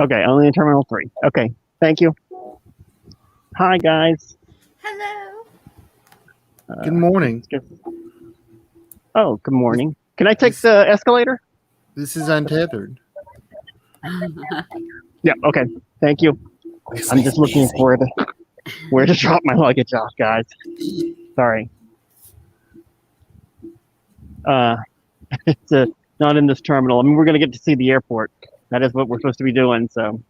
Okay, only in Terminal 3. Okay, thank you. Hi, guys. Hello. Good morning. Oh, good morning. Can I take the escalator? This is Untethered. Yeah, okay. Thank you. I'm just looking for where to drop my luggage off, guys. Sorry. It's not in this terminal. I mean, we're going to get to see the airport. That is what we're supposed to be doing, so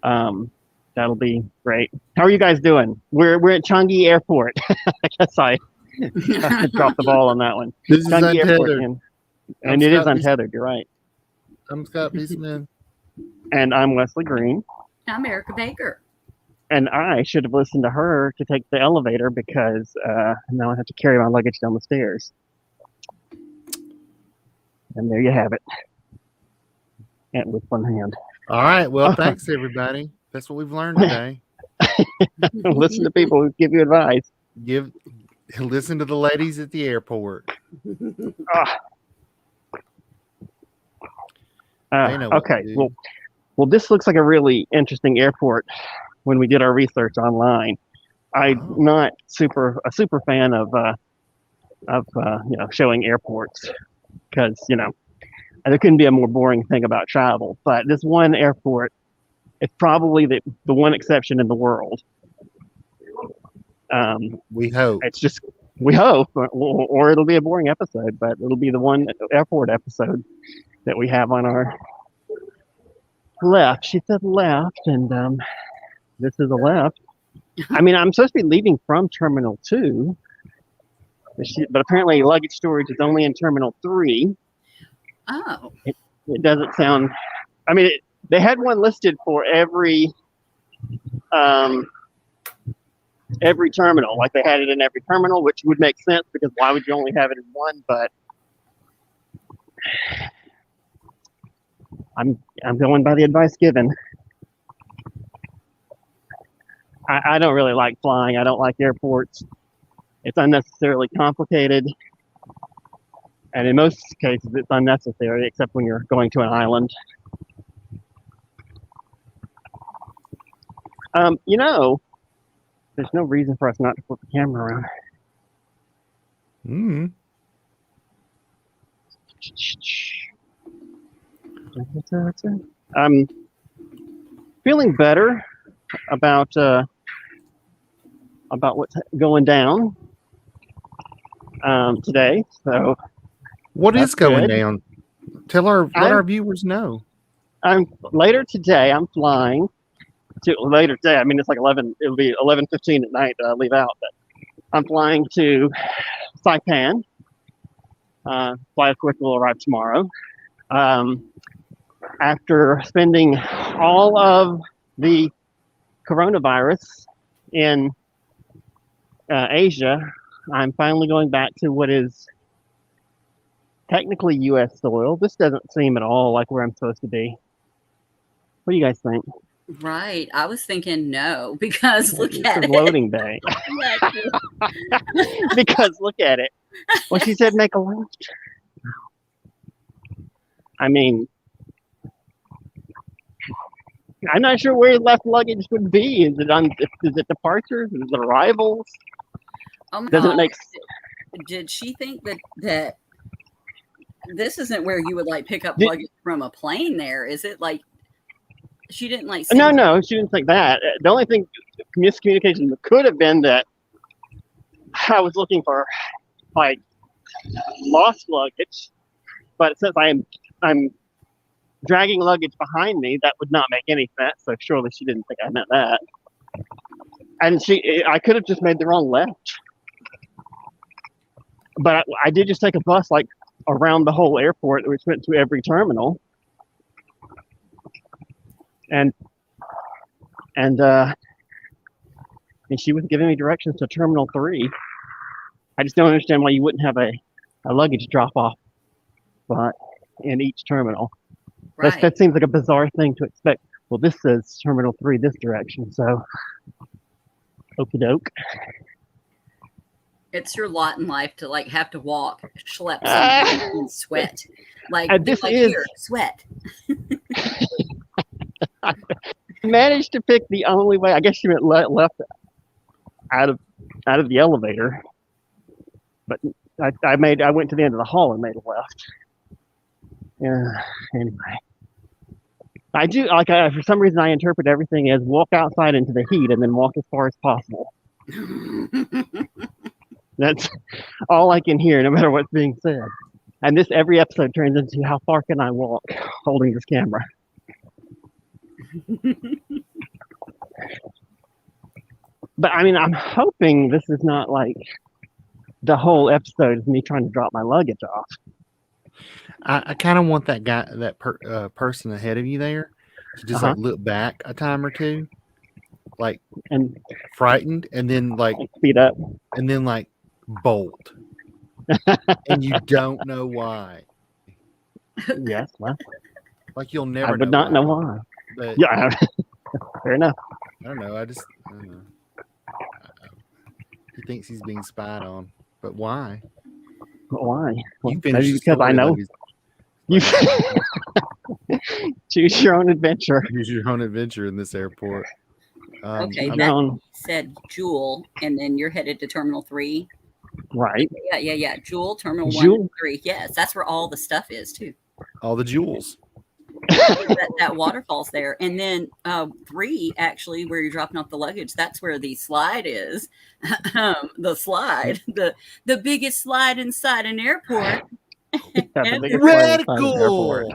that'll be great. How are you guys doing? We're at Changi Airport. I guess I dropped the ball on that one. This is Changi Untethered. Airport, and it is Untethered. You're right. I'm Scott Peaceman. And I'm Wesley Green. I'm Erica Baker. And I should have listened to her to take the elevator because now I have to carry my luggage down the stairs. And there you have it. And with one hand. All right. Well, thanks, everybody. That's what we've learned today. Listen to people who give you advice. Listen to the ladies at the airport. Okay. Well, this looks like a really interesting airport when we did our research online. I'm not a super fan of showing airports because, there couldn't be a more boring thing about travel. But this one airport is probably the one exception in the world. We hope. We hope, or it'll be a boring episode, but it'll be the one airport episode that we have on our left. She said left, and this is a left. I mean, I'm supposed to be leaving from Terminal 2, but apparently luggage storage is only in Terminal 3. Oh. It doesn't sound... I mean, they had one listed for every terminal. Like they had it in every terminal, which would make sense because why would you only have it in one? But I'm going by the advice given. I don't really like flying. I don't like airports. It's unnecessarily complicated. And in most cases, it's unnecessary, except when you're going to an island. There's no reason for us not to flip the camera around. I'm feeling better about what's going down today. So, what is going down? Let our viewers know. Later today. I'm flying. Later today, I mean it's like 11. It'll be 11:15 at night that I leave out. But I'm flying to Saipan. Flight quick will arrive tomorrow. After spending all of the coronavirus in Asia, I'm finally going back to what is technically U.S. soil. This doesn't seem at all like where I'm supposed to be. What do you guys think? Right. I was thinking no, because look at it. Loading bay. Because look at it. Well, she said make a left. I mean, I'm not sure where left luggage would be. Is it departures? Is it arrivals? Oh my Doesn't God. it make Did she think that this isn't where you would like pick up luggage from a plane there? Is it like she didn't like No, she didn't think that. The only thing miscommunication could have been that I was looking for like lost luggage, but since I'm dragging luggage behind me, that would not make any sense. So surely she didn't think I meant that. And I could have just made the wrong left. But I did just take a bus like around the whole airport, which went to every terminal. And she was giving me directions to Terminal 3. I just don't understand why you wouldn't have a luggage drop-off spot in each terminal. Right. That seems like a bizarre thing to expect. Well, this says Terminal 3 this direction, so okie doke. It's your lot in life to like have to walk, schlep something and sweat. Like, this like is here, sweat. I managed to pick the only way. I guess she went left out of the elevator, but I went to the end of the hall and made a left. Yeah. Anyway, I do for some reason I interpret everything as walk outside into the heat and then walk as far as possible. That's all I can hear, no matter what's being said. And every episode turns into how far can I walk holding this camera. But I mean, I'm hoping this is not like the whole episode is me trying to drop my luggage off. I kind of want that guy, person ahead of you there, to just like look back a time or two, like and frightened, and then like speed up, and then like bolt, and you don't know why. Yes, well, like you'll never. I would not know why. But yeah, fair enough. I don't know. I don't know. He thinks he's being spied on, but why? But why? Well, maybe because I know. You choose your own adventure. Choose your own adventure in this airport. Okay, that said Jewel, and then you're headed to Terminal 3. Right. Yeah. Jewel, Terminal 1 and 3. Yes, that's where all the stuff is too. All the jewels. that waterfall's there. And then 3, actually, where you're dropping off the luggage, that's where the slide is. The slide, the biggest slide inside an airport. Radical.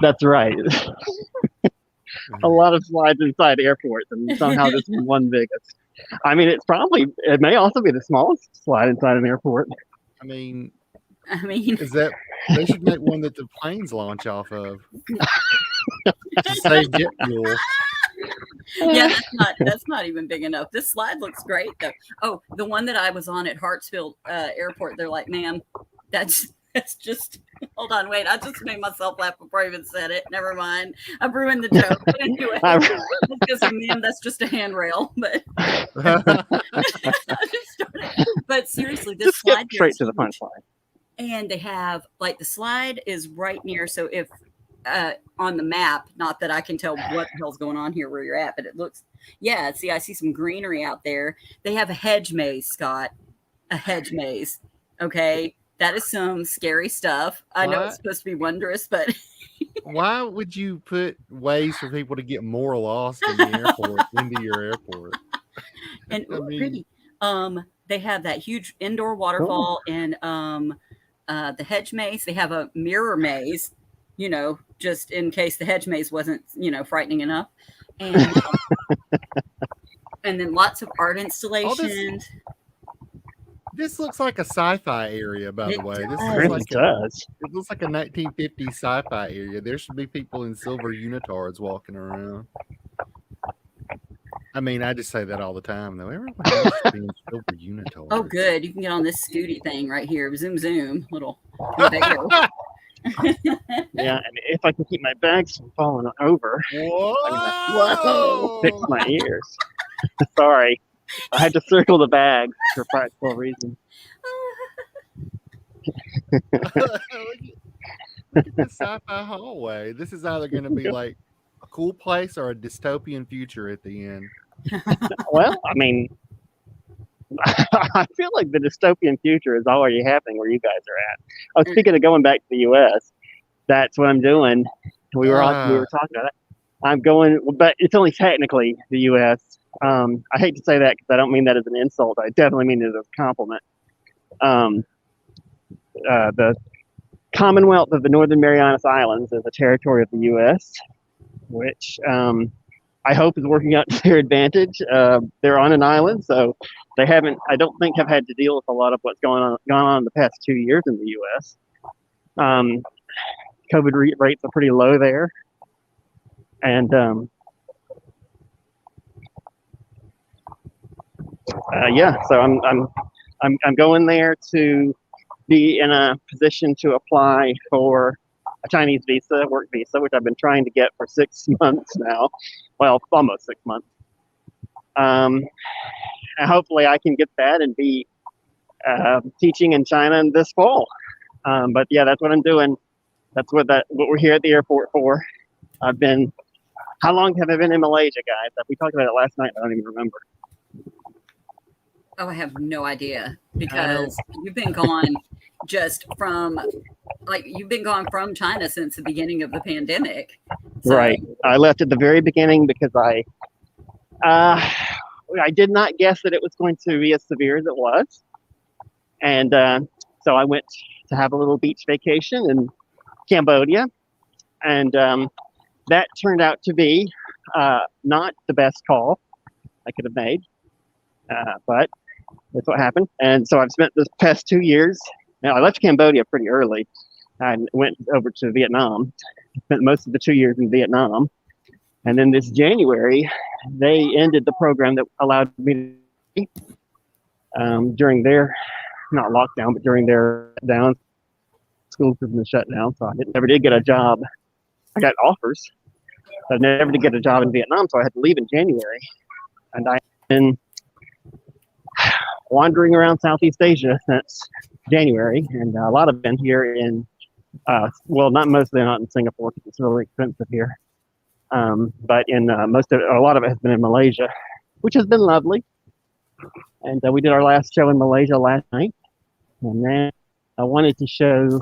That's right. A lot of slides inside airports, and somehow this is one biggest. I mean, it may also be the smallest slide inside an airport. I mean, is that they should make one that the planes launch off of to save jet fuel. Yeah, that's not even big enough. This slide looks great though. Oh, the one that I was on at Hartsfield Airport, they're like, ma'am, that's just hold on, wait, I just made myself laugh before I even said it. Never mind. I've ruined the joke. But anyway, because ma'am, that's just a handrail. But but seriously, this just slide straight to the punchline. And they have like the slide is right near, so if on the map, not that I can tell what the hell's going on here where you're at, but it looks, yeah, see, I see some greenery out there. They have a hedge maze, Scott, a hedge maze. Okay. That is some scary stuff. I know it's supposed to be wondrous, but why would you put ways for people to get more lost in the airport into your airport? And pretty. They have that huge indoor waterfall and the hedge maze. They have a mirror maze, just in case the hedge maze wasn't, frightening enough. And and then lots of art installations. This looks like a sci-fi area, by the way. This it looks like a 1950s sci-fi area. There should be people in silver unitards walking around. I mean, I just say that all the time, though. Everyone should be in silver unitards. Oh, good. You can get on this Scooty thing right here. Zoom, zoom. Little. Yeah, and if I can keep my bags from falling over, whoa! Fix my ears. Sorry. I had to circle the bag for practical reasons. Look at this sci-fi hallway. This is either going to be like a cool place or a dystopian future at the end. Well, I mean, I feel like the dystopian future is already happening where you guys are at. I was speaking of going back to the U.S. That's what I'm doing. We were talking about it. I'm going, but it's only technically the U.S. I hate to say that because I don't mean that as an insult. I definitely mean it as a compliment. The Commonwealth of the Northern Marianas Islands is a territory of the U.S., which I hope is working out to their advantage. They're on an island, so they haven't, I don't think, have had to deal with a lot of what's gone on in the past 2 years in the U.S. COVID rates are pretty low there, and so I'm going there to be in a position to apply for a Chinese visa, work visa, which I've been trying to get for 6 months now. Well, almost 6 months. And hopefully I can get that and be teaching in China this fall. But yeah, that's what I'm doing. That's what we're here at the airport for. How long have I been in Malaysia, guys? We talked about it last night. I don't even remember. Oh, I have no idea, because you've been gone you've been gone from China since the beginning of the pandemic. So. Right. I left at the very beginning because I did not guess that it was going to be as severe as it was. And so I went to have a little beach vacation in Cambodia. And that turned out to be not the best call I could have made. But that's what happened. And so I've spent the past 2 years. Now, I left Cambodia pretty early. I went over to Vietnam. Spent most of the 2 years in Vietnam. And then this January, they ended the program that allowed me to during their, not lockdown, but during their down. Schools have been shut down, so I never did get a job. I got offers, but I never did get a job in Vietnam, so I had to leave in January. And I've been wandering around Southeast Asia since January, and a lot of been here in, not in Singapore because it's really expensive here. But in a lot of it has been in Malaysia, which has been lovely. And we did our last show in Malaysia last night. And then I wanted to show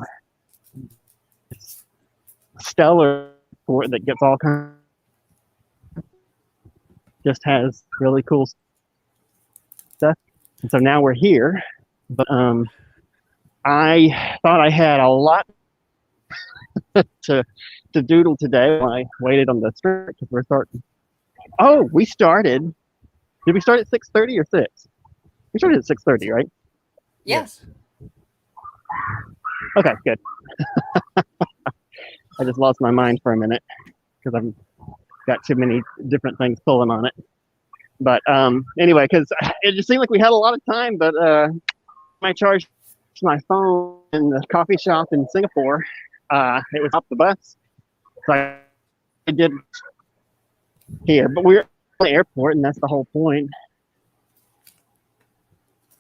stellar sport that gets all kinds, just has really cool stuff. And so now we're here. But I thought I had a lot to doodle today when I waited on the script because we're starting. Oh, we started. Did we start at 6:30 or 6? We started at 6:30, right? Yes. Okay, good. I just lost my mind for a minute because I've got too many different things pulling on it. But anyway, because it just seemed like we had a lot of time, but I charged my phone in the coffee shop in Singapore. It was off the bus. So I did here, but we're at the airport, and that's the whole point.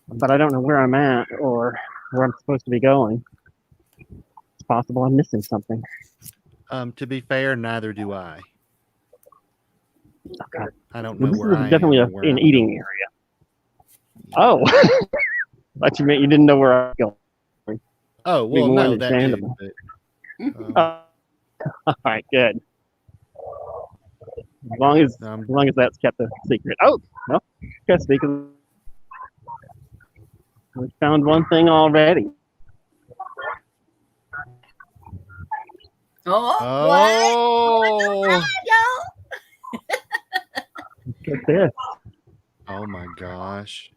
But I don't know where I'm at or where I'm supposed to be going. It's possible I'm missing something. To be fair, neither do I. Okay. I don't know where I am. Definitely an eating area. Oh, but you meant you didn't know where I was going. Oh, well, no, that too. But, all right, good. As long as that's kept a secret. Oh, no, guess because we found one thing already. Oh, what? Look at this. Oh my gosh.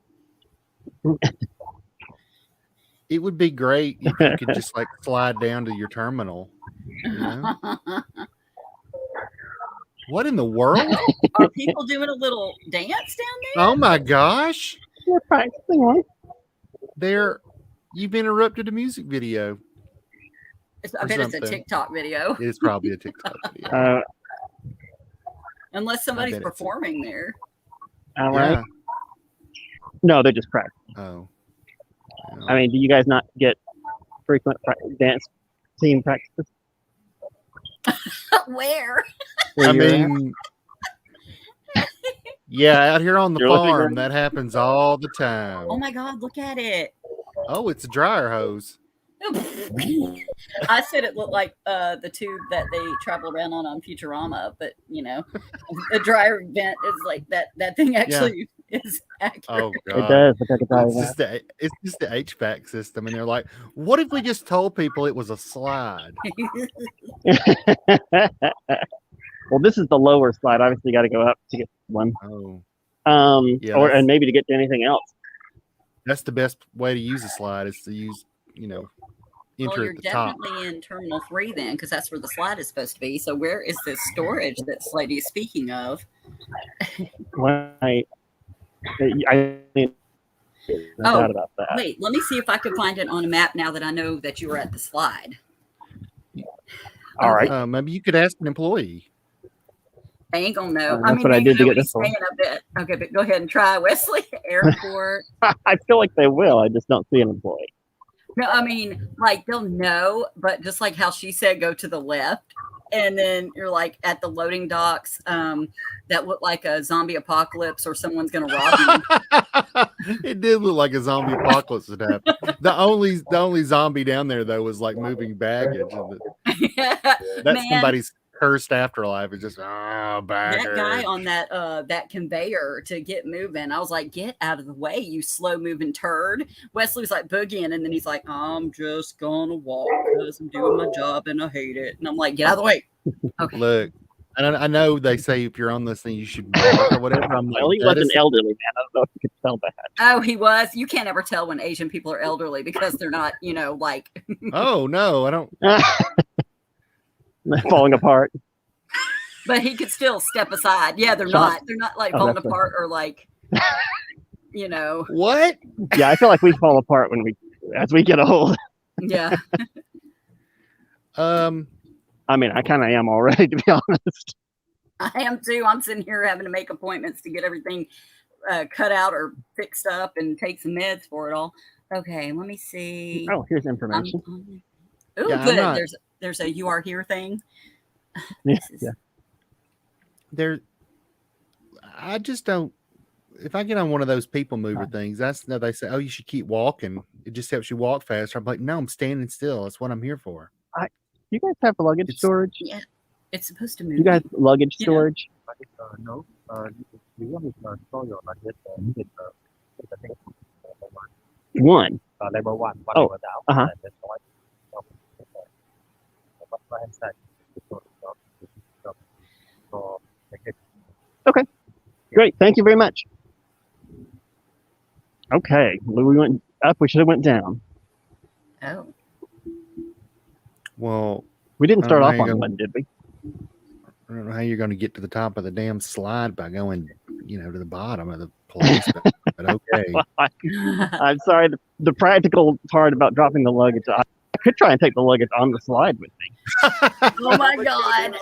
It would be great if you could just like slide down to your terminal. You know? What in the world? Are people doing a little dance down there? Oh my gosh. They're practicing, right? You've interrupted a music video. I bet it's a TikTok video. It's probably a TikTok video. Unless somebody's performing there. All right. Yeah. No, they're just practicing. Oh. Yeah. I mean, do you guys not get frequent dance team practices? Where? I mean, yeah, out here on the farm, that happens all the time. Oh my God, look at it. Oh, it's a dryer hose. I said it looked like the tube that they travel around on Futurama, but you know, a dryer vent is like that thing actually is accurate. Oh God, it does. It's just the HVAC system, and they're like, "What if we just told people it was a slide?" Well, this is the lower slide. Obviously, you got to go up to get one. Oh, and maybe to get to anything else. That's the best way to use a slide is to use, enter you're at the top. Definitely in Terminal 3 then, because that's where the slide is supposed to be. So where is this storage that this lady is speaking of? Well, I think about that. Wait, let me see if I can find it on a map now that I know that you were at the slide. All right. Maybe you could ask an employee. I ain't gonna know. That's what I did to get this one. A bit. Okay, but go ahead and try Wesley Airport. I feel like they will. I just don't see an employee. No, I mean, like they'll know, but just like how she said, go to the left. And then you're like at the loading docks that look like a zombie apocalypse or someone's going to rob you. It did look like a zombie apocalypse had happened. The only zombie down there though was like moving baggage. That's somebody's cursed afterlife. It's just baggage. That guy on that conveyor to get moving. I was like, get out of the way, you slow moving turd. Wesley was like boogieing, and then he's like, I'm just gonna walk because I'm doing my job and I hate it. And I'm like, get out of the way. Okay. Look, I know they say if you're on this thing you should walk or whatever. I'm like, well, he was an elderly man. I don't know if you could tell that. Oh, he was. You can't ever tell when Asian people are elderly because they're not, like. Oh no, I don't. Falling apart. But he could still step aside. Yeah, they're not like falling apart or like, What? Yeah, I feel like we fall apart as we get old. Yeah. I mean, I kind of am already, to be honest. I am too. I'm sitting here having to make appointments to get everything cut out or fixed up and take some meds for it all. Okay, let me see. Oh, here's information. Good. There's a "you are here" thing. Yeah. I just don't. If I get on one of those people mover things, they say, "Oh, you should keep walking. It just helps you walk faster." I'm like, "No, I'm standing still. That's what I'm here for." You guys have luggage storage? Yeah, it's supposed to move. You guys luggage storage? No. You want to store your luggage One. Level 1. Oh, level down. Okay. Great. Thank you very much. Okay. We went up. We should have went down. Oh. Well, we didn't start off on one, did we? I don't know how you're going to get to the top of the damn slide by going, to the bottom of the place. But okay. I'm sorry. The practical part about dropping the luggage, I could try and take the luggage on the slide with me. Oh my God.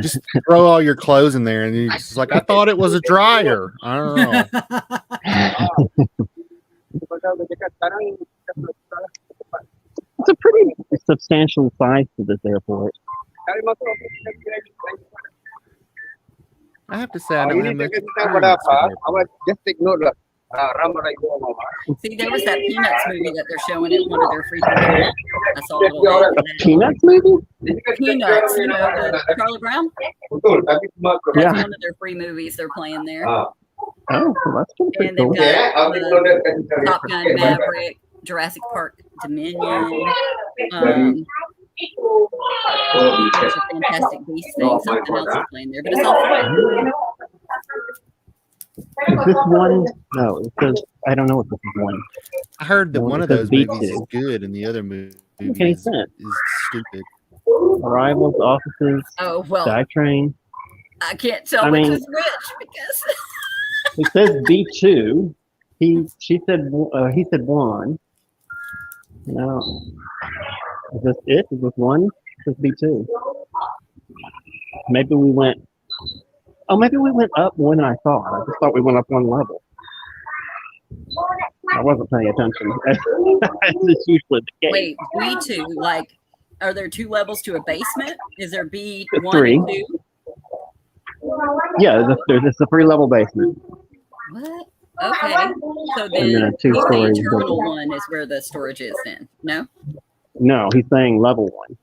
Just throw all your clothes in there, and you're just like, I thought it was a dryer. I don't know. It's a pretty substantial size to this airport. I have to say, I don't have much. Just take note. See, there was that Peanuts movie that they're showing at one of their free movies. I saw a little bit. Peanuts movie? Peanuts, Charlie Brown? That's one of their free movies they're playing there. Oh, well, that's pretty And cool. they've got Top Gun Maverick, Jurassic Park Dominion. There's a Fantastic Beast thing, something else is playing there, but it's all fun. Is this one? No, it says, I don't know if this is one. I heard that one of those movies is good, and the other movie is stupid. Arrivals, offices. Oh well. Skytrain. I can't tell which is which because it says B2. He said one. No. Is this it? Is this one? This B2. Maybe we went. Oh, maybe we went up more than I thought. I just thought we went up one level. I wasn't paying attention. It's usually the case. Wait, B2, like, are there 2 levels to a basement? Is there B1 3. and 2? Yeah, there's a 3-level basement. What? Okay. So then then a 2-story the terminal building. 1 is where the storage is then. No? No, he's saying level 1.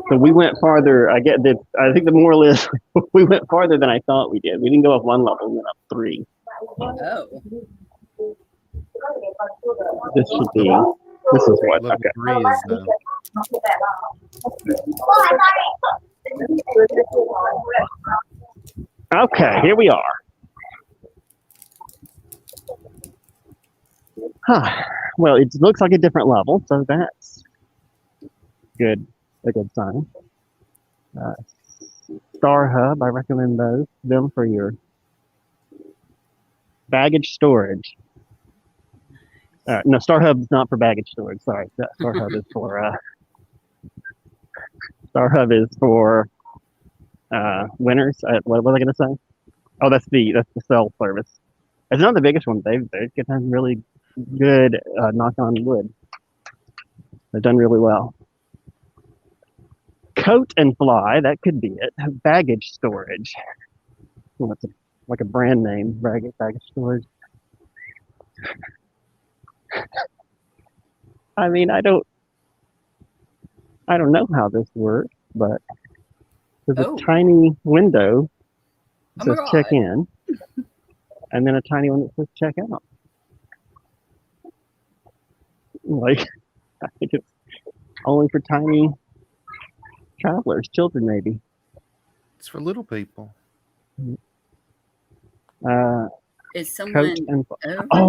So we went farther. I think the moral is we went farther than I thought we did. We didn't go up 1 level, we went up 3. Oh. This is what? Level 3 is Okay, here we are. Well, it looks like a different level, so that's good. A good sign. Star Hub, I recommend them for your baggage storage. No, Star Hub is not for baggage storage. Sorry, Star Hub is for winners. What was I going to say? Oh, that's the cell service. It's not the biggest one. They've done really good. Knock on wood. They've done really well. Coat and Fly, that could be it. Baggage storage. Well, that's like a brand name. Baggage storage. I mean, I don't know how this works, but there's a tiny window that says check in, and then a tiny one that says check out. Like, I think it's only for tiny travelers, children maybe. It's for little people. Is someone?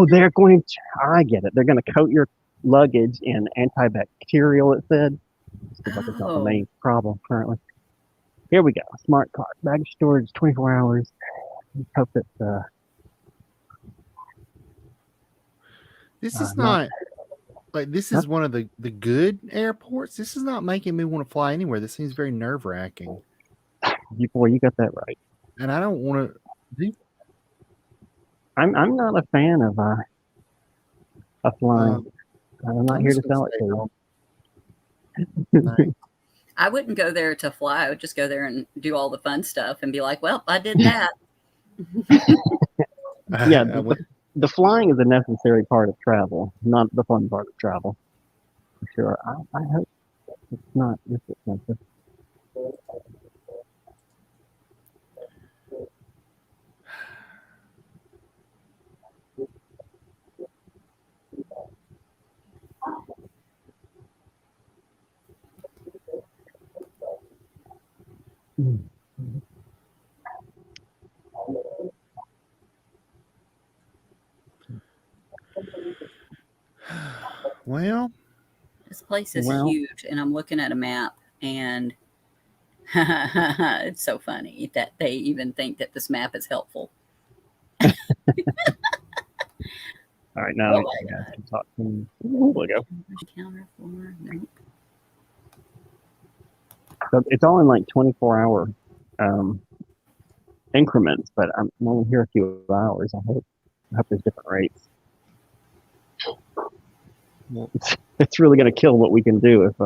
They're going to. I get it. They're going to coat your luggage in antibacterial. It said. Seems like it's not the main problem currently. Here we go. Smart card. Baggage storage, 24 hours. Let's hope that. This is not. Like, this is one of the good airports. This is not making me want to fly anywhere. This seems very nerve-wracking. You got that right. And I don't want to. I'm not a fan of flying. I'm not here to sell it to you. I wouldn't go there to fly. I would just go there and do all the fun stuff and be like, well, I did that. Yeah, the flying is a necessary part of travel, not the fun part of travel. For sure. I hope it's not this expensive. Well, this place is huge, and I'm looking at a map, and it's so funny that they even think that this map is helpful. All right, now I'm talking. There we go. So it's all in like 24-hour increments, but I'm only here a few hours. I hope there's different rates. Well, it's really going to kill what we can do if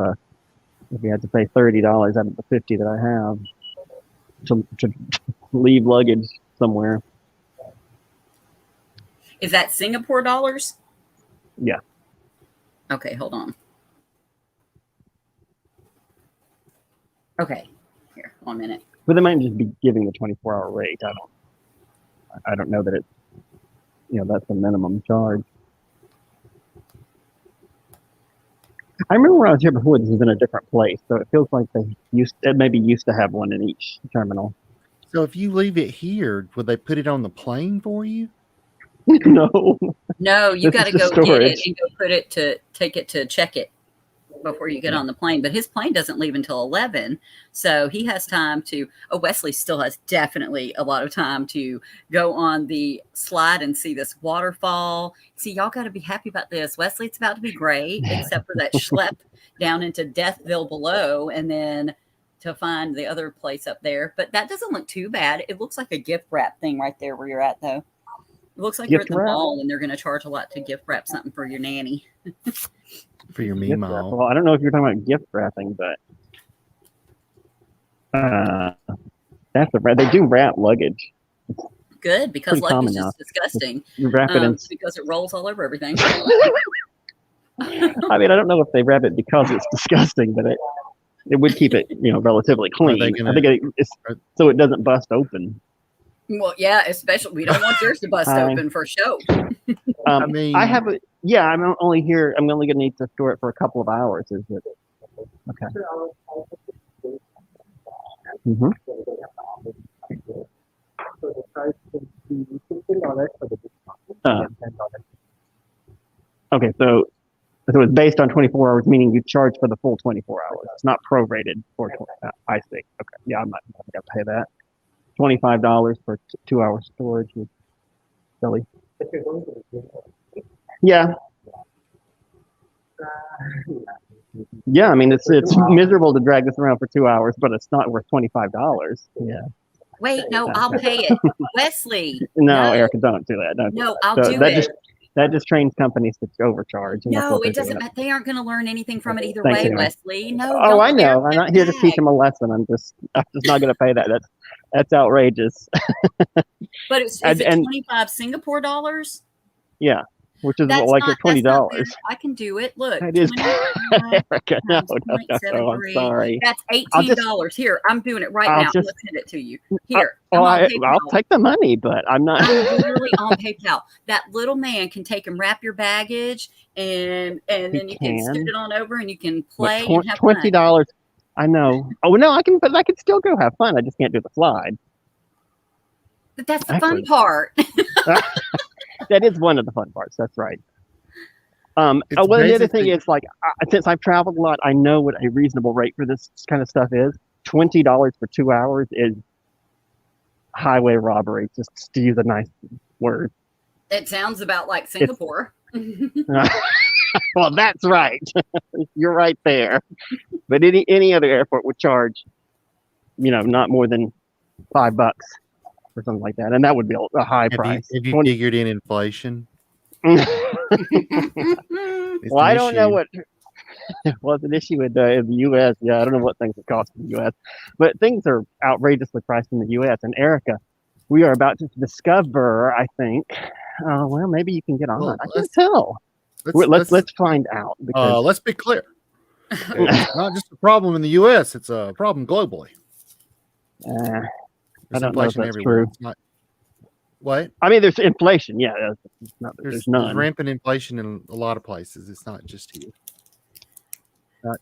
we had to pay $30 out of the $50 that I have to leave luggage somewhere. Is that Singapore dollars? Yeah. Okay, hold on. Okay, here, 1 minute. But they might just be giving the 24-hour rate. I don't know that it's, that's the minimum charge. I remember when I was here before, this was in a different place, so it feels like they used to have one in each terminal. So if you leave it here, would they put it on the plane for you? No. No, you got to go get it and go take it to check it before you get on the plane. But his plane doesn't leave until 11, so he has time to. Wesley still has definitely a lot of time to go on the slide and see this waterfall. See, y'all got to be happy about this, Wesley. It's about to be great, except for that schlep down into Deathville below, and then to find the other place up there. But that doesn't look too bad. It looks like a gift wrap thing right there where you're at, though. It looks like you're at the mall and they're going to charge a lot to gift wrap something for your nanny. For your Meemaw. Well, I don't know if you're talking about gift wrapping, but they do wrap luggage. Good, because luggage is disgusting. You wrap it in because it rolls all over everything. I mean, I don't know if they wrap it because it's disgusting, but it would keep it, relatively clean. I think it's so it doesn't bust open. Well, yeah, especially we don't want yours to bust open for show. I mean, I have I'm only here. I'm only going to need to store it for a couple of hours. Is it? Okay. Mm-hmm. Okay, so it's based on 24 hours, meaning you charge for the full 24 hours. It's not prorated for 20. I see. Okay, yeah, I'm not going to pay that. $25 for 2 hour storage is silly. Yeah. Yeah, I mean it's miserable to drag this around for 2 hours, but it's not worth $25. Yeah. Wait, no, I'll pay it. Wesley. No, Erica, don't do that. Don't do No, that. I'll So do that it. just that just trains companies to overcharge. And that's No, what they're it doesn't doing. matter. They aren't going to learn anything from it either Thank way, you. Wesley. No. Oh, don't I know. share I'm that not here to teach bag. them a lesson. I'm just not going to pay that. That's outrageous. But is it 25 Singapore dollars? Yeah, which is That's like not, $20. I can do it. Look, It is. Erica, no, I'm sorry. That's $18. Here, I'm doing it right now. I'm going to send it to you. Here, I'll take the money, but I'm not. I'm literally on PayPal. That little man can take and wrap your baggage, and then you can scoot it on over, and you can play and have $20. fun. I know. Oh no, I can still go have fun. I just can't do the slide. But that's the fun part. That is one of the fun parts. That's right. Well, the other thing is, like, since I've traveled a lot, I know what a reasonable rate for this kind of stuff is. $20 for 2 hours is highway robbery, just to use a nice word. It sounds about like Singapore. Well, that's right. You're right there. But any other airport would charge, not more than $5 or something like that, and that would be a high price. Have you figured in inflation? Well, I don't know what was an issue in the U.S. Yeah, I don't know what things would cost in the U.S., but things are outrageously priced in the U.S. And Erica, we are about to discover, I think. Well, maybe you can get on. I can't tell. Let's find out. Let's be clear. It's not just a problem in the U.S. It's a problem globally. I don't know if that's true. What? I mean, there's inflation. Yeah, there's none. There's rampant inflation in a lot of places. It's not just here. Not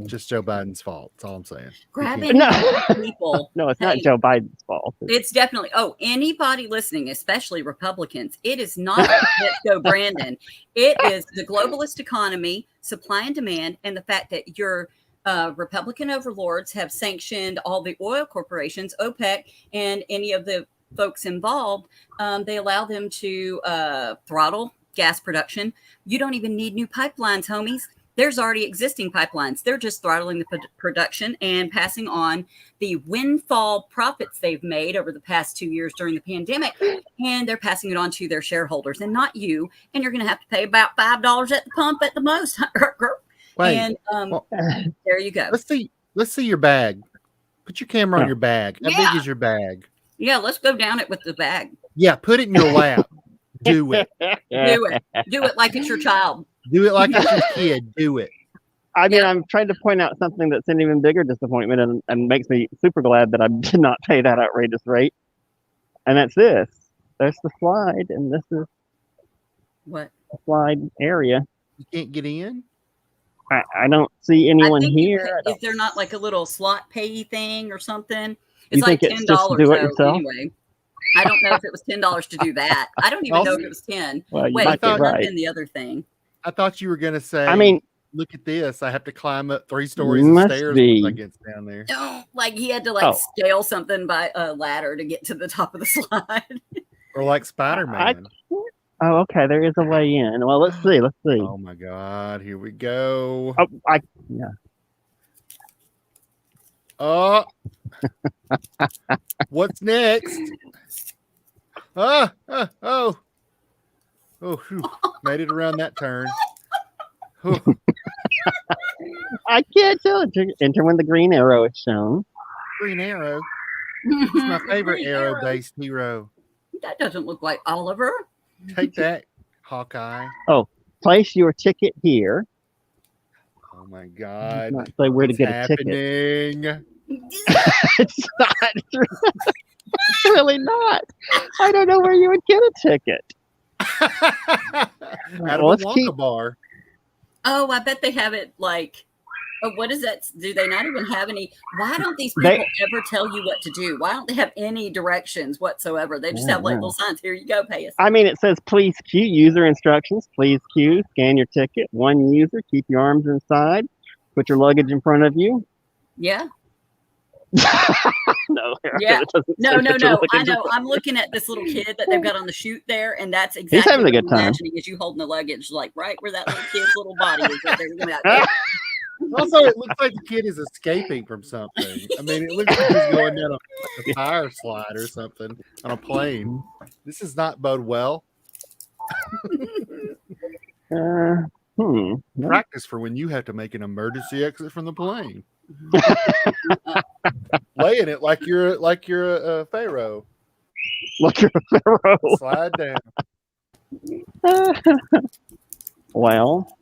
just Joe Biden's fault. That's all I'm saying. Grabbing people. No, it's not Joe Biden's fault. It's definitely. Oh, anybody listening, especially Republicans, it is not Let's Go Brandon. It is the globalist economy, supply and demand, and the fact that your Republican overlords have sanctioned all the oil corporations, OPEC, and any of the folks involved. They allow them to throttle gas production. You don't even need new pipelines, homies. There's already existing pipelines. They're just throttling the production and passing on the windfall profits they've made over the past 2 years during the pandemic, and they're passing it on to their shareholders and not you. And you're going to have to pay about $5 at the pump at the most. Wait, and there you go. Let's see your bag. Put your camera on your bag. How big is your bag? Yeah, let's go down it with the bag. Yeah, put it in your lap. Do it. Do it like it's your child. Do it like it's your kid. Do it. I mean, I'm trying to point out something that's an even bigger disappointment and makes me super glad that I did not pay that outrageous rate. And that's this. There's the slide, and this is what the slide area. You can't get in? I don't see anyone here. Is there not like a little slot pay thing or something? It's like $10 to do it yourself? Anyway. I don't know if it was $10 to do that. I don't even know if it was 10. Well, wait, I thought right. In the other thing. I thought you were going to say, I mean, look at this. I have to climb up 3 stories of stairs once I get down there. No, like he had to scale something by a ladder to get to the top of the slide. Or like Spider-Man. Oh, okay. There is a way in. Well, let's see. Oh my God. Here we go. Oh, yeah. Oh. What's next? Oh. Whew. Made it around that turn. I can't tell. Enter when the green arrow is shown. Green arrow? It's my favorite arrow-based hero. That doesn't look like Oliver. Take that, Hawkeye. Oh, place your ticket here. Oh my God. Not say where to get a ticket. It's not. It's really not. I don't know where you would get a ticket. Out of a Wonka bar. Oh, I bet they have it like. Oh, what is that? Do they not even have any? Why don't these people ever tell you what to do? Why don't they have any directions whatsoever? They just have like little signs. Here you go, pay us. I mean, it says, please queue, user instructions. Please queue, scan your ticket. One user, keep your arms inside. Put your luggage in front of you. Yeah. No. Yeah. No. I know. I'm looking at this little kid that they've got on the chute there, and that's exactly He's having what a good I'm time. imagining as you holding the luggage, like right where that little kid's little body is. Right there. Also, it looks like the kid is escaping from something. I mean, it looks like he's going down a fire slide or something on a plane. This does not bode well. Practice for when you have to make an emergency exit from the plane. Laying it like you're a pharaoh. Like you're a pharaoh. Slide down. Well,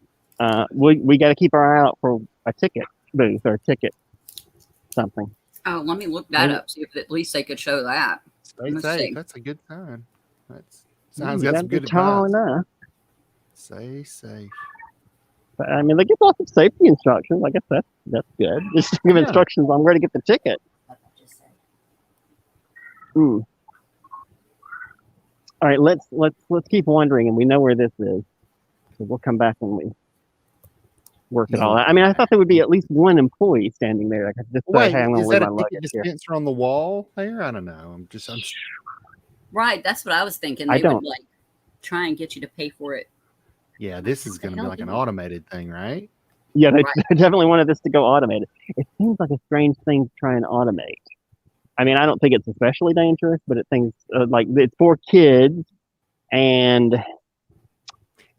we got to keep our eye out for a ticket booth or a ticket something. Oh, let me look that up. See if at least they could show that. Stay safe. That's a good sign. That's sounds You got gotta some be good tall advice. enough. Stay safe. But, I mean, they give lots of safety instructions. I guess that's good. Just give instructions on where to get the ticket. All right, let's keep wondering, and we know where this is, so we'll come back when we work it all out. I mean, I thought there would be at least one employee standing there. I could just say, "Hey, I'm going to is leave that my a ticket luggage here." dispenser on the wall there? I don't know. I'm Right, that's what I was thinking. I They don't. would like try and get you to pay for it. Yeah, this is going to be like an automated thing, right? Yeah, they definitely wanted this to go automated. It seems like a strange thing to try and automate. I mean, I don't think it's especially dangerous, but it seems like it's for kids, and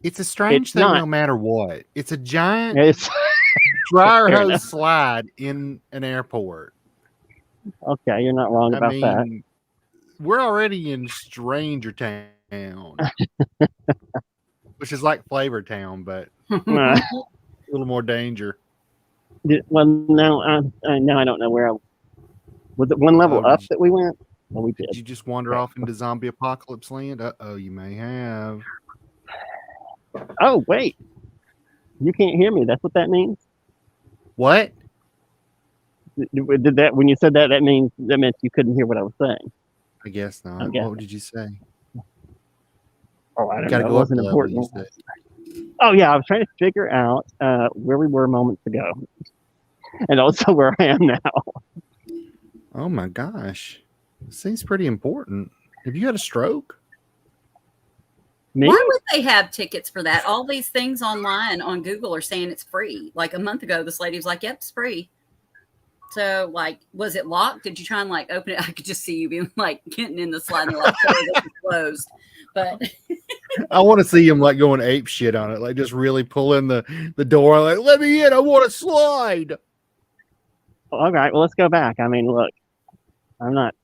it's a strange thing no matter what. It's a giant dryer hose slide in an airport. Okay, you're not wrong about that. We're already in Stranger Town, which is like Flavor Town, but a little more danger. Well, now I don't know where was it one level up that we went? Well, we did. Did you just wander off into zombie apocalypse land? Uh-oh, you may have. Oh, wait. You can't hear me. That's what that means? What? Did that when you said that meant you couldn't hear what I was saying? I guess not. What did you say? Oh, I don't know. It wasn't important. Oh, yeah. I was trying to figure out where we were moments ago. And also where I am now. Oh, my gosh. This seems pretty important. Have you had a stroke? Me? Why would they have tickets for that? All these things online on Google are saying it's free. Like a month ago, this lady was like, "Yep, it's free." So, like, was it locked? Did you try and like open it? I could just see you being like getting in the slide and like it's closed. But I want to see him like going ape shit on it, like just really pulling the door, like, "Let me in! I want to slide." All right, well, let's go back. I mean, look, I'm not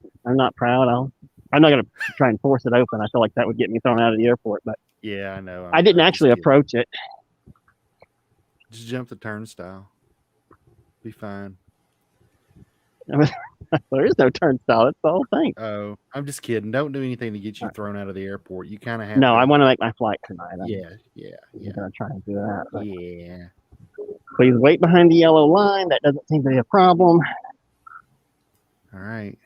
proud. I'm not going to try and force it open. I feel like that would get me thrown out of the airport. But yeah, I know. I didn't actually approach it. Just jump the turnstile. Be fine. There is no turnstile. That's the whole thing. Oh, I'm just kidding. Don't do anything to get you thrown out of the airport. You kind of have. No, I want to make my flight tonight. I'm going to try and do that. But yeah. Please wait behind the yellow line. That doesn't seem to be a problem. All right.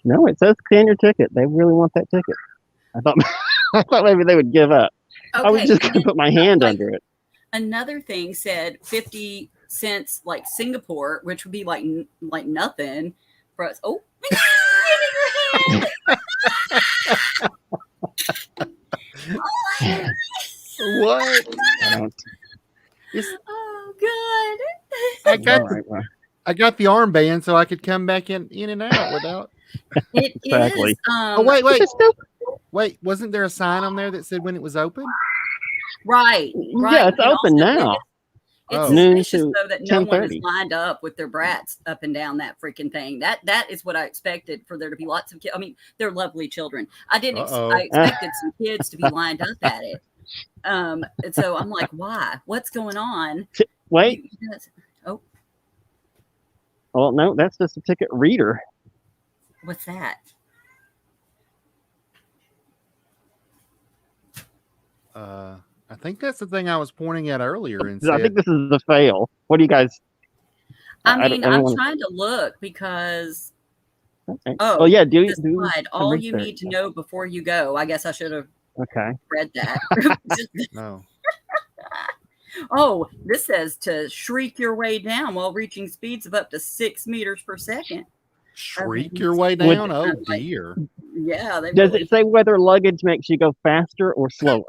No, it says scan your ticket. They really want that ticket. I thought maybe they would give up. Okay. I was just going to put my hand under it. Another thing said 50 cents, like Singapore, which would be like nothing for us. Oh. What? Oh, good. I got the armband so I could come back in and out without. It exactly. Is. Wait, wasn't there a sign on there that said when it was open? Right. Yeah, it's open now. It's suspicious though that no one is lined up with their brats up and down that freaking thing. That is what I expected, for there to be lots of kids. I mean, they're lovely children. I didn't. I expected some kids to be lined up at it. And so I'm like, why? What's going on? Wait. Oh. Well, no, that's just a ticket reader. What's that? I think that's the thing I was pointing at earlier. And I think this is a fail. What do you guys? I'm trying to look because. Okay. Oh yeah, all you need to know before you go. I guess I should have. Read that. No. Oh, this says to shriek your way down while reaching speeds of up to 6 meters per second. Shriek your way down? Oh dear. Yeah. Does it say whether luggage makes you go faster or slower?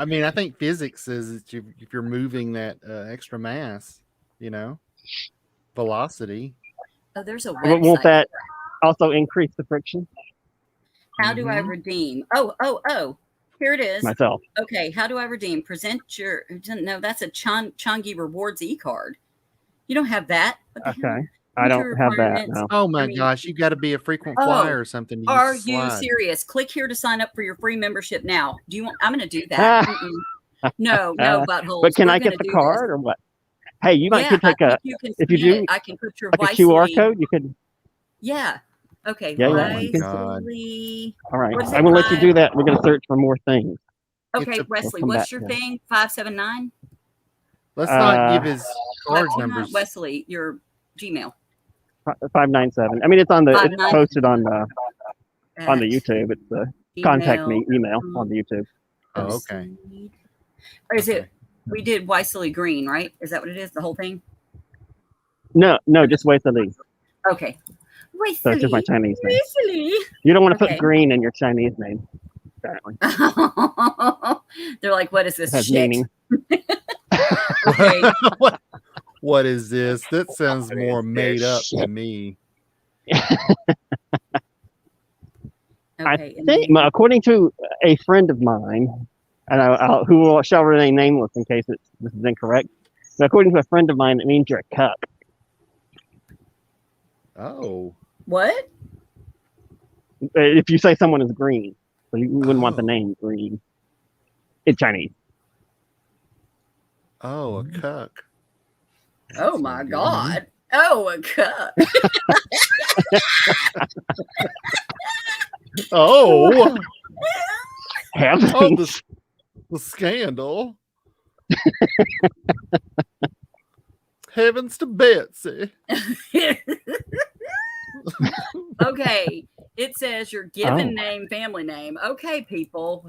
I mean, I think physics says that if you're moving that extra mass, velocity. Oh, there's a Won't website. that also increase the friction? How do I redeem? Oh. Here it is. Myself. Okay, how do I redeem? Present your... No, that's a Changi Rewards e-card. You don't have that. Okay. I don't have that, no. Oh, my gosh. You got to be a frequent flyer or something. Are you serious? Click here to sign up for your free membership now. Do you want... I'm going to do that. No, buttholes. But can I get the card or what? Hey, you might could take if you do, I can put your like a QR code, you could. Yeah. Okay. Yeah, oh all right. I'm going to let you do that. We're going to search for more things. Okay, Wesley, what's your thing? 579? Let's not give his card numbers. Wesley, your Gmail. 597. I mean, it's on the. It's posted on the YouTube. It's the contact me email on the YouTube. Oh, okay. Or is it? We did Wesley Green, right? Is that what it is? The whole thing? No, just Wesley. Okay. Wesley. So it's just my Chinese name. Wesley. You don't want to put green in your Chinese name. Apparently. They're like, what is this? It has shit? meaning. Okay. What is this? That sounds more made up to me. I think, according to a friend of mine, and who shall remain nameless in case this is incorrect, but according to a friend of mine, it means you're a cuck. Oh. What? If you say someone is green, so you wouldn't want the name green. In Chinese. Oh, a cuck. Oh my God. Oh, a cuck. Oh. Heavens. Oh, the scandal. Heavens to Betsy. Okay. It says your given name, family name. Okay, people.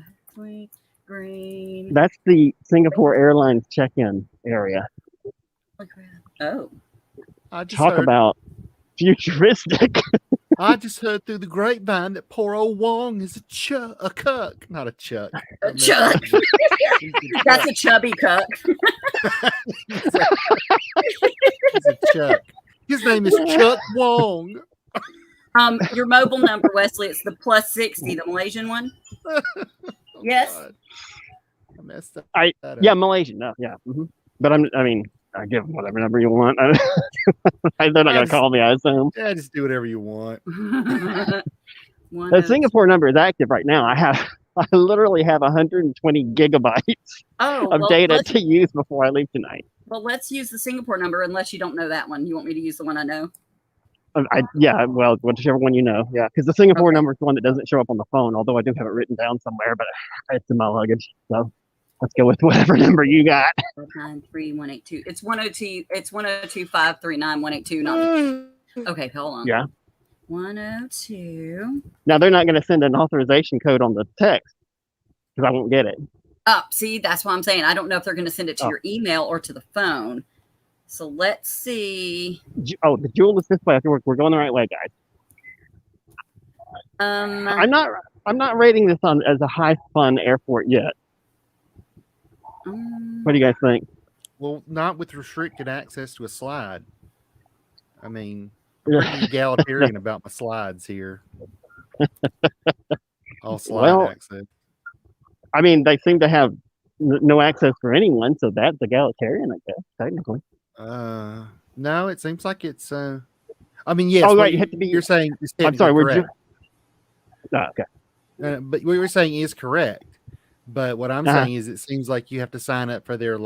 Green. That's the Singapore Airlines check-in area. Oh. Talk about futuristic. I just heard through the grapevine that poor old Wong is a cuck. Not a chuck. A chuck. That's a chubby cuck. He's a chuck. His name is Chuck Wong. Your mobile number, Wesley, it's the +60, the Malaysian one. Yes. God. I messed up. Yeah, Malaysian. No, yeah. Mm-hmm. But I give them whatever number you want. They're not going to call me, I assume. Yeah, just do whatever you want. The Singapore number is active right now. I literally have 120 gigabytes of data to use before I leave tonight. Well, let's use the Singapore number unless you don't know that one. You want me to use the one I know? Well, whichever one you know. Yeah, because the Singapore number is the one that doesn't show up on the phone, although I do have it written down somewhere, but it's in my luggage. So let's go with whatever number you got. 93182. It's 102. It's 102-539-182. Okay, hold on. Yeah. 102. Now they're not going to send an authorization code on the text because I won't get it. See, that's what I'm saying. I don't know if they're going to send it to your email or to the phone. So let's see. Oh, the jewel is this way. I think we're going the right way, guys. I'm not rating this as a high fun airport yet. What do you guys think? Well, not with restricted access to a slide. I mean, I'm pretty egalitarian about my slides here. All slide access. I mean, they seem to have no access for anyone, so that's egalitarian, I guess, technically. No, it seems like it's. I mean, yes. Oh, right. You have to be. You're saying. I'm sorry. Correct. Okay. But what you're saying is correct. But what I'm saying is, it seems like you have to sign up for their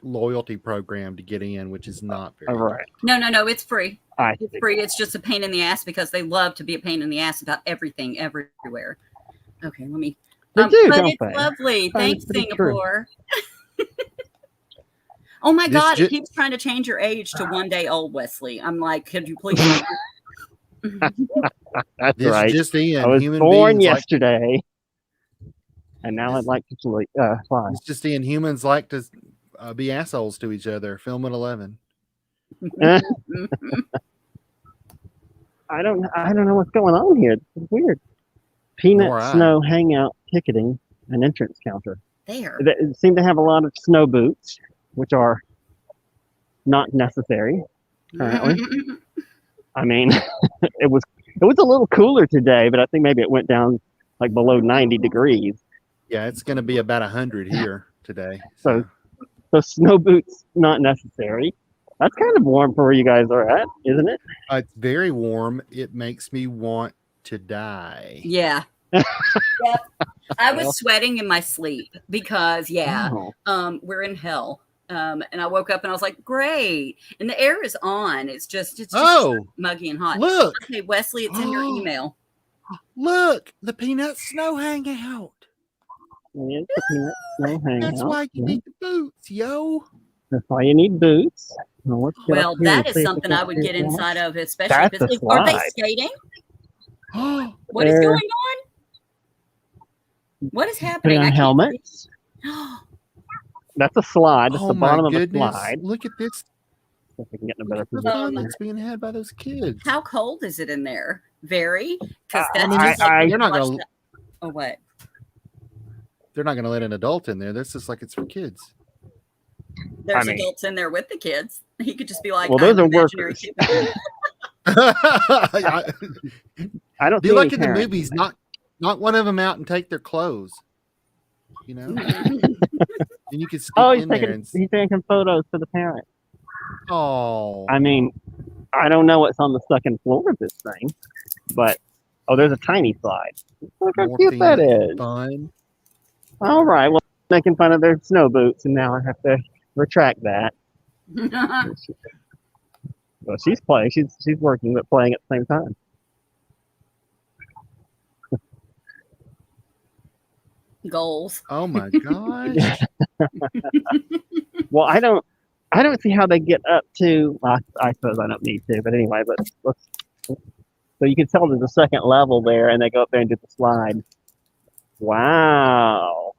loyalty program to get in, which is not very. Right. No. It's free. It's free. It's just a pain in the ass because they love to be a pain in the ass about everything, everywhere. Okay, let me. They do, but don't it's they? lovely. Thanks, Singapore. Oh my God! It keeps trying to change your age to 1 day old, Wesley. I'm like, could you please? That's right. Just in. I was born yesterday, and now I'd like to fly. It's just in. Humans like to be assholes to each other. Film at 11. I don't know what's going on here. It's weird. Peanut Snow Hangout ticketing and entrance counter. There. They seem to have a lot of snow boots, which are not necessary currently. I mean, it was a little cooler today, but I think maybe it went down like below 90 degrees. Yeah, it's going to be about 100 here today. So snow boots not necessary. That's kind of warm for where you guys are at, isn't it? It's very warm. It makes me want to die. Yeah. Yep. I was sweating in my sleep because we're in hell. And I woke up and I was like, great. And the air is on. It's just muggy and hot. Look. Okay, Wesley, it's in your email. Look, the peanut snow hangout. Yeah, the peanut snow hangout. That's why you need the boots, yo. That's why you need boots. Well, that is something I would get inside of, especially if it's, are they skating? What is going on? What is happening? Putting on helmets. That's a slide. That's the bottom of a slide. Look at this. If we can get in a better position. That's being had by those kids. How cold is it in there? Very. Because they're not going to. Oh, what? They're not going to let an adult in there. That's just like it's for kids. There's adults in there with the kids. He could just be like, well, those are workers. I don't do like in the movies. Not one of them out and take their clothes. You know. And you could he's taking photos for the parent. Oh. I mean, I don't know what's on the second floor of this thing, but there's a tiny slide. Look how cute that is. Fun. All right, well, making fun of their snow boots, and now I have to retract that. Well, she's playing. She's working, but playing at the same time. Goals. Oh my gosh. Well, I don't see how they get up to. Well, I suppose I don't need to, but anyway. But so you can tell there's a second level there, and they go up there and do the slide. Wow,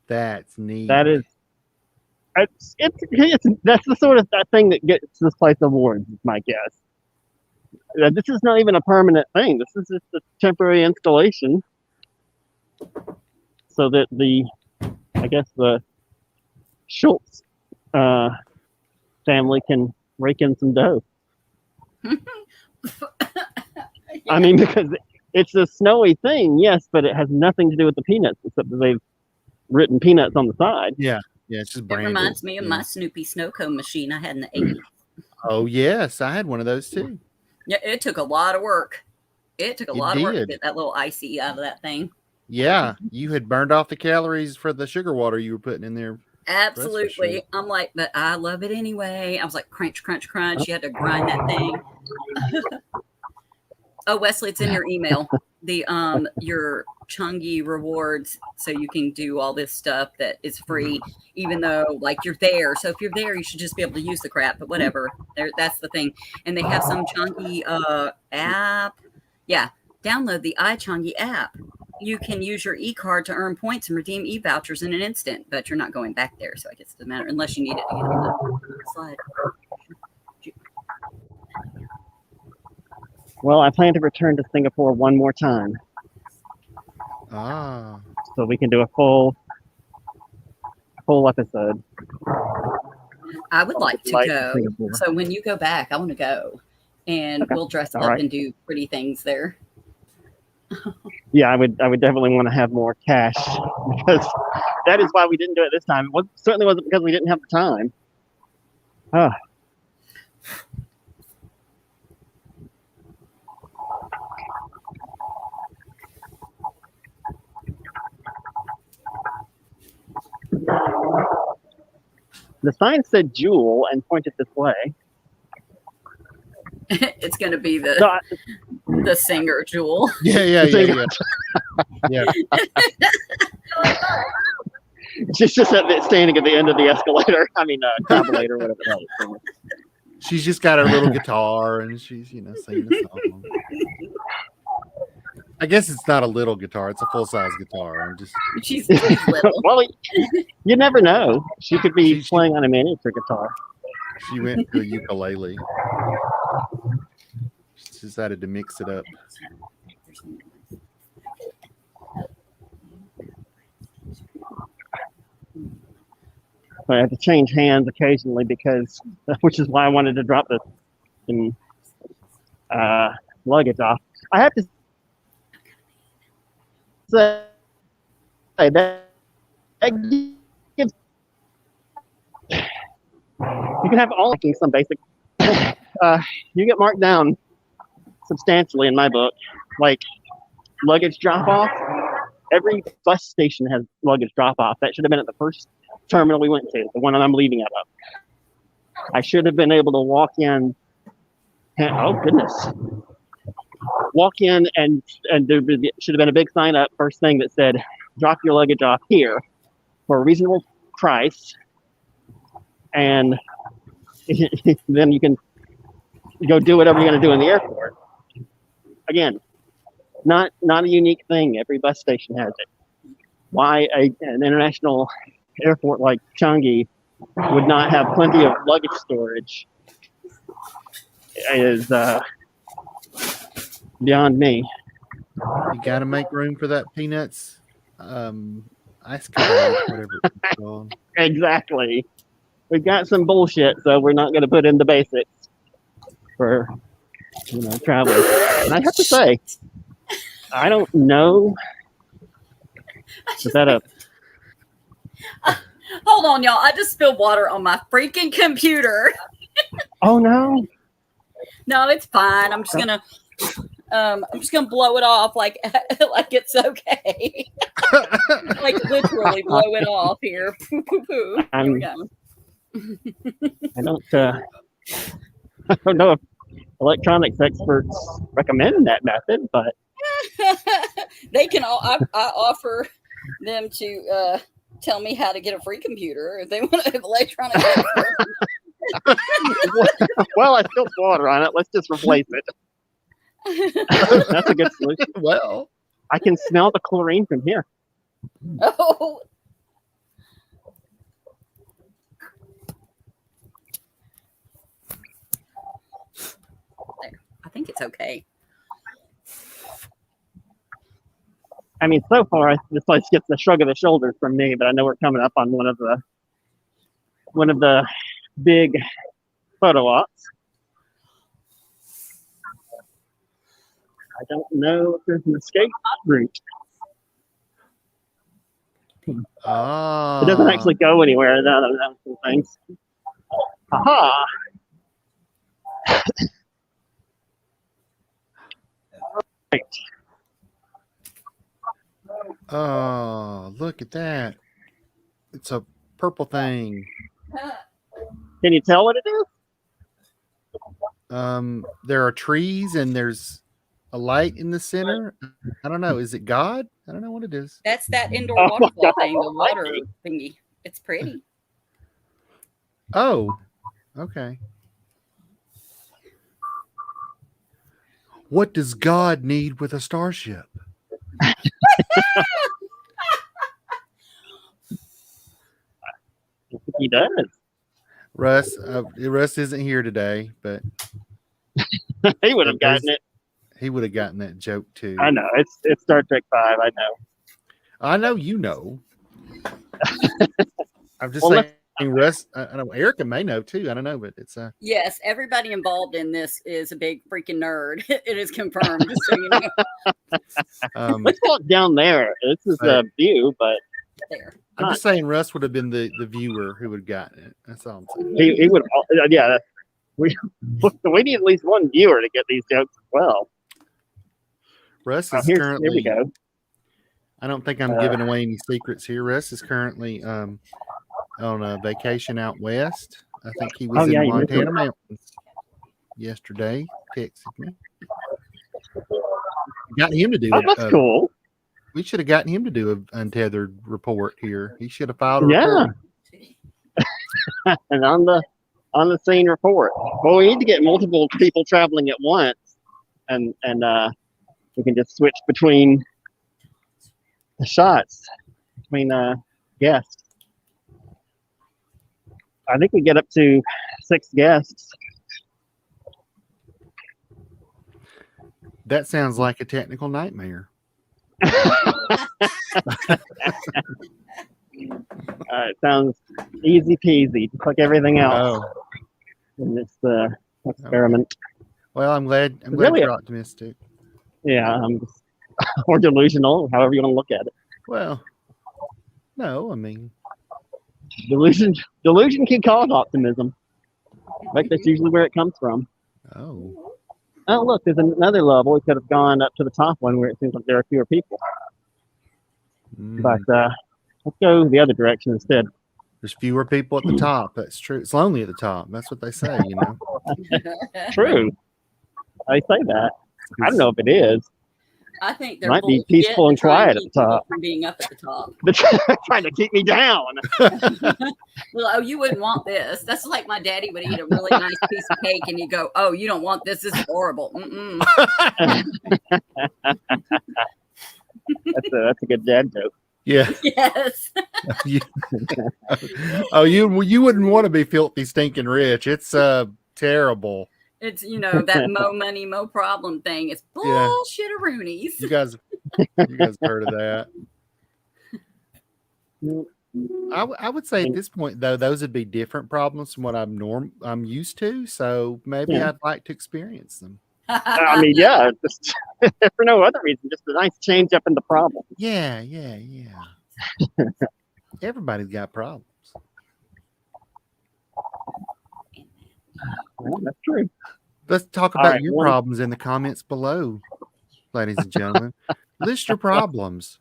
that's neat. That is. It's that's the sort of thing that gets this place awards. Is my guess. This is not even a permanent thing. This is just a temporary installation, so that the Schultz family can rake in some dough. I mean, because it's a snowy thing, yes, but it has nothing to do with the peanuts, except that they've written peanuts on the side. Yeah, it's just branded. It reminds me of my Snoopy snow cone machine I had in the 80s. Oh, yes, I had one of those too. Yeah, it took a lot of work. It took a lot of work to get that little icy out of that thing. Yeah, you had burned off the calories for the sugar water you were putting in there. Absolutely. Sure. I'm like, but I love it anyway. I was like, crunch, crunch, crunch. You had to grind that thing. Oh, Wesley, it's in your email. The your Changi rewards, so you can do all this stuff that is free, even though like you're there. So if you're there, you should just be able to use the crap. But whatever, that's the thing. And they have some Changi app. Yeah, download the iChangi app. You can use your e-card to earn points and redeem e-vouchers in an instant, but you're not going back there, so I guess it doesn't matter unless you need it to get on the slide. Well, I plan to return to Singapore one more time. Ah. So we can do a full episode. I would like to go. Singapore. So when you go back, I want to go. And we'll dress up and do pretty things there. Yeah, I would definitely want to have more cash, because that is why we didn't do it this time. It certainly wasn't because we didn't have the time. The sign said Jewel and pointed this way. It's going to be the singer Jewel. Yeah. Yeah. She's just standing at the end of the escalator. I mean, tabulator, whatever that is. She's just got her little guitar and she's, singing a song. I guess it's not a little guitar; it's a full-size guitar. She's little. Well, you never know. She could be playing on a miniature guitar. She went to a ukulele. She decided to mix it up. So I have to change hands occasionally because, which is why I wanted to drop the luggage off. I have to say that gives, you can have all some basic. You get marked down substantially in my book, like luggage drop off. Every bus station has luggage drop off. That should have been at the first terminal we went to, the one that I'm leaving out of. I should have been able to walk in. Oh goodness! Walk in and there should have been a big sign up first thing that said, "Drop your luggage off here for a reasonable price," and then you can go do whatever you're going to do in the airport. Again, not a unique thing. Every bus station has it. Why an international airport like Changi would not have plenty of luggage storage is beyond me. You got to make room for that peanuts ice cream, whatever it's called. Exactly. We've got some bullshit, so we're not going to put in the basics for travelers. And I have to say, I don't know. Is that a? Hold on, y'all. I just spilled water on my freaking computer. Oh no! No, it's fine. I'm just gonna blow it off like it's okay. Like literally blow it off here. Poo, poo, poo. Here we go. I don't know if electronics experts recommend that method, but they can all. I offer them to tell me how to get a free computer if they want to have electronics. Well, I spilled water on it. Let's just replace it. That's a good solution. Well, I can smell the chlorine from here. Oh. There. I think it's okay. I mean, so far this place gets the shrug of the shoulders from me, but I know we're coming up on one of the big photo ops. I don't know if there's an escape route. oh, It doesn't actually go anywhere. That's some things. Aha! Right. Oh, look at that! It's a purple thing. Can you tell what it is? There are trees and there's a light in the center. I don't know. Is it God? I don't know what it is. That's that indoor waterfall thing, the water thingy. It's pretty. Oh, okay. What does God need with a starship? He does. Russ isn't here today, but He would have gotten it. he would have gotten that joke too. I know. It's Star Trek 5. I know. I know you know. I'm just saying, Russ. I know Erica may know too. I don't know, but it's Yes, everybody involved in this is a big freaking nerd. It is confirmed. Just so you know. Let's walk down there. This is a view, but There. I'm just saying Russ would have been the viewer who would have gotten it. That's all I'm saying. he would. Yeah. We need at least one viewer to get these jokes as well. Russ is Here currently. we go. I don't think I'm giving away any secrets here. Russ is currently on a vacation out west. I think he was in Montana mountains yesterday. Texted me. Got him to do it. That's cool. We should have gotten him to do an untethered report here. He should have filed a report. And on the scene report. Well, we need to get multiple people traveling at once, and we can just switch between the shots between guests. I think we get up to 6 guests. That sounds like a technical nightmare. It sounds easy peasy, just like everything else Oh, in this experiment. well, I'm glad Really? you're optimistic. Yeah, I'm just or delusional, however you want to look at it. Well, no, I mean, Delusion can cause optimism. In fact, that's usually where it comes from. oh, Oh, look, there's another level. We could have gone up to the top one where it seems like there are fewer people. But let's go the other direction instead. there's fewer people at the top. That's true. It's lonely at the top. That's what they say, you know. True. I say that. I don't know if it is. I think they're Might be bullshit peaceful to and try quiet at keep the people top. from being up at the top. They're trying to keep me down. Well, oh, you wouldn't want this. That's like my daddy would eat a really nice piece of cake and he'd go, "Oh, you don't want this. This is horrible." Mm-mm. That's a good dad joke. Yeah. Yes. Oh, you wouldn't want to be filthy, stinking rich. It's terrible. It's, that mo money, mo problem thing. It's bullshit-a-roonies. You guys have heard of that? I would say at this point though, those would be different problems from what I'm used to. So maybe I'd like to experience them. I mean, yeah, just for no other reason, just a nice change up in the problem. Yeah. Everybody's got problems. Well, that's true. Let's talk All about right, your problems in the comments below, ladies and gentlemen. List your problems.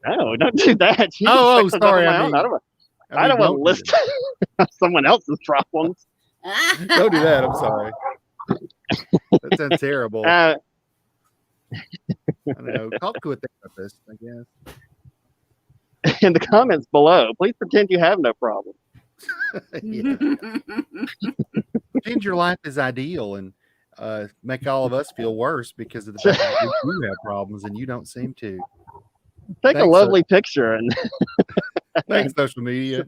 No, don't do that. Jesus, Oh, because sorry. I don't want to list someone else's problems. Don't do that. I'm sorry. That sounds terrible. I don't know. Talk to a therapist, I guess. In the comments below, please pretend you have no problem. Yeah. Pretend your life is ideal and make all of us feel worse because of the fact that we do have problems and you don't seem to. Take a lovely picture and thanks, social media.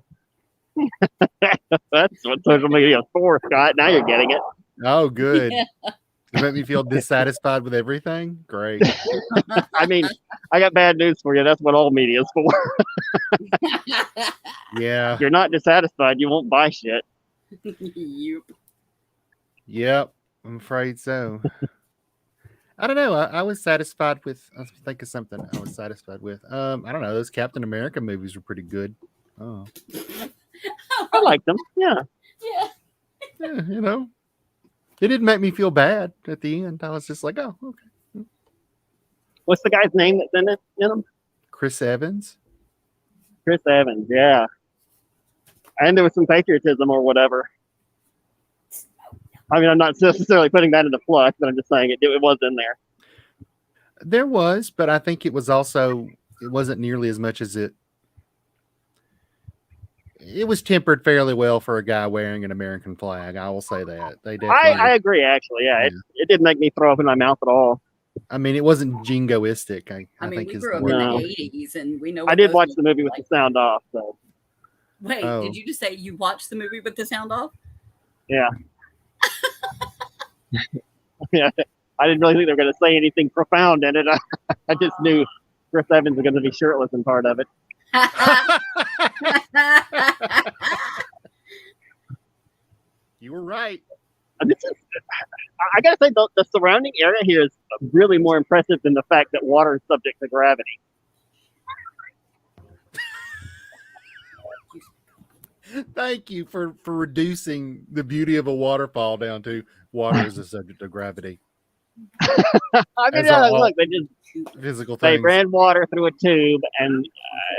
That's what social media is for, Scott. Now you're getting it. Oh, good. You make me feel dissatisfied with everything? Great. I mean, I got bad news for you. That's what all media is for. Yeah. If you're not dissatisfied, you won't buy shit. Yep. I'm afraid so. I don't know. I was satisfied with. Let's think of something I was satisfied with. I don't know. Those Captain America movies were pretty good. Oh. I liked them. Yeah. Yeah. It didn't make me feel bad at the end. I was just like, oh, okay. What's the guy's name that's in them? Chris Evans. Chris Evans, yeah. And there was some patriotism or whatever. I mean, I'm not necessarily putting that into flux, but I'm just saying it was in there. There was, but I think it wasn't nearly as much as it was tempered fairly well for a guy wearing an American flag. I will say that. They definitely. I agree, actually. Yeah. It didn't make me throw up in my mouth at all. I mean, it wasn't jingoistic. I mean, think we grew up in the 80s, and we know. I did watch the movie with the sound off. So. Wait, did you just say you watched the movie with the sound off? Yeah. Yeah. I didn't really think they were going to say anything profound in it. I just knew Chris Evans was going to be shirtless in part of it. You were right. I gotta say, the surrounding area here is really more impressive than the fact that water is subject to gravity. Thank you for reducing the beauty of a waterfall down to water is a subject of gravity. I mean, look, they just physical things. They ran water through a tube and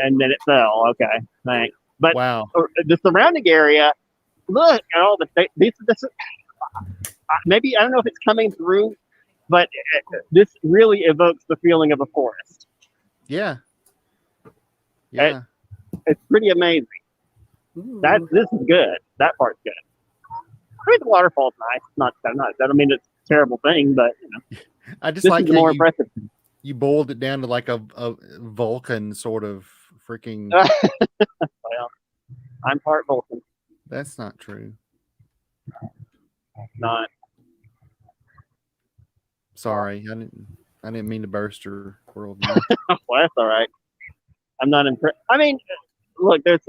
then it fell. Okay, thanks. But wow, the surrounding area, look at all this. Maybe I don't know if it's coming through, but this really evokes the feeling of a forest. Yeah, it's pretty amazing. This is good. That part's good. I mean, the waterfall's nice. Not. I don't mean it's a terrible thing, but I just this like is more impressive. You boiled it down to like a Vulcan sort of freaking. Well, I'm part Vulcan. That's not true. Not. Sorry, I didn't mean to burst your world. Well, that's all right. I'm not impressed. I mean, look, there's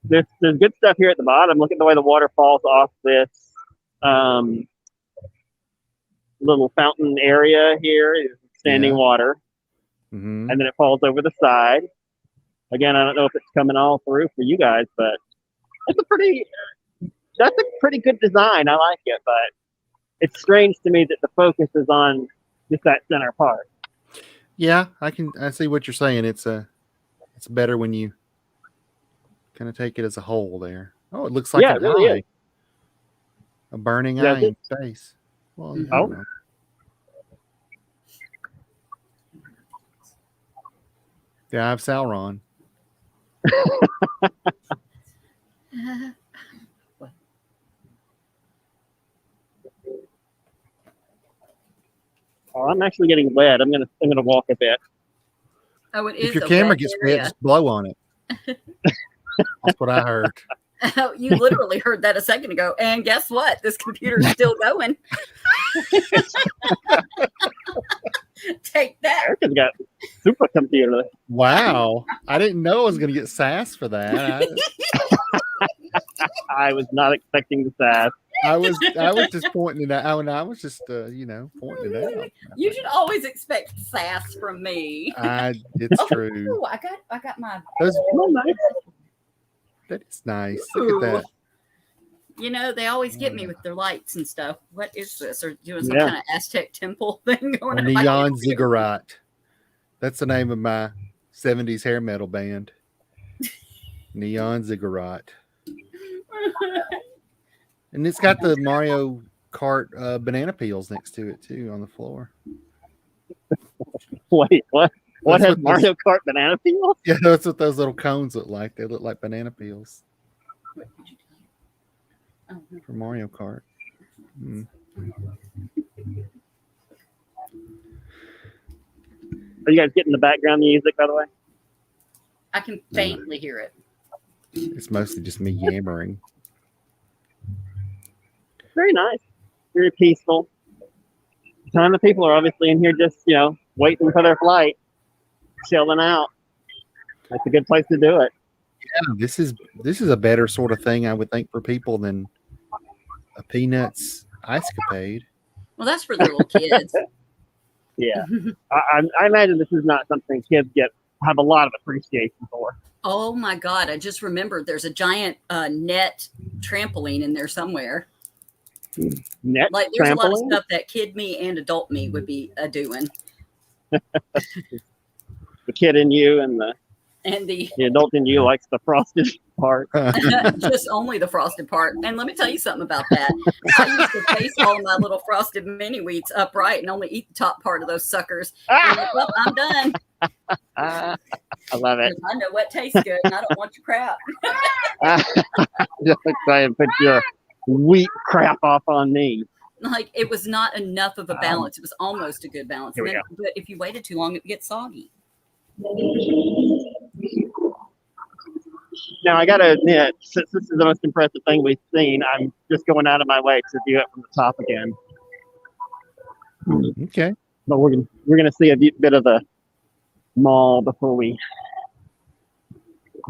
good stuff here at the bottom. Look at the way the water falls off this little fountain area here. Standing water, Mm-hmm. and then it falls over the side. Again, I don't know if it's coming all through for you guys, but that's a pretty good design. I like it, but it's strange to me that the focus is on just that center part. Yeah, I see what you're saying. It's better when you kind of take it as a whole there. Oh, it looks like it really is. A burning eye in space. Well, I don't know. The Eye of Sauron. Oh, I'm actually getting wet. I'm gonna walk a bit. Oh, it is. If your camera gets wet, just blow on it. That's what I heard. Oh, you literally heard that a second ago. And guess what? This computer's still going. Take that. Erica's got supercomputer. Wow. I didn't know I was going to get sass for that. I was not expecting the sass. I was just pointing it out. I was just, pointing it out. You should always expect sass from me. It's true. Ooh, I got my. That is nice. Look at that. You know, they always get me with their lights and stuff. What is this? Or doing some kind of Aztec temple thing going on? Neon Ziggurat. That's the name of my 70s hair metal band. Neon Ziggurat. And it's got the Mario Kart banana peels next to it, too, on the floor. Wait, what? What has Mario Kart banana peels? Yeah, that's what those little cones look like. They look like banana peels. For Mario Kart. Are you guys getting the background music, by the way? I can faintly hear it. It's mostly just me yammering. Very nice. Very peaceful. A ton of people are obviously in here just, waiting for their flight, chilling out. That's a good place to do it. Yeah, this is a better sort of thing, I would think, for people than a Peanuts ice-capade. Well, that's for the little kids. Yeah. I imagine this is not something kids have a lot of appreciation for. Oh my God. I just remembered there's a giant net trampoline in there somewhere. Net like there's trampoline? A lot of stuff that kid me and adult me would be doing. The kid in you and the adult in you likes the frosted part. Just only the frosted part. And let me tell you something about that. I used to taste all of my little frosted mini wheats upright and only eat the top part of those suckers. Like, well, I'm done. I love it. I know what tastes good and I don't want your crap. Just try and put your wheat crap off on me. Like it was not enough of a balance. It was almost a good balance. But if you waited too long, it would get soggy. Now, I got to admit, since this is the most impressive thing we've seen, I'm just going out of my way to view it from the top again. Okay. But we're gonna see a bit of the mall before we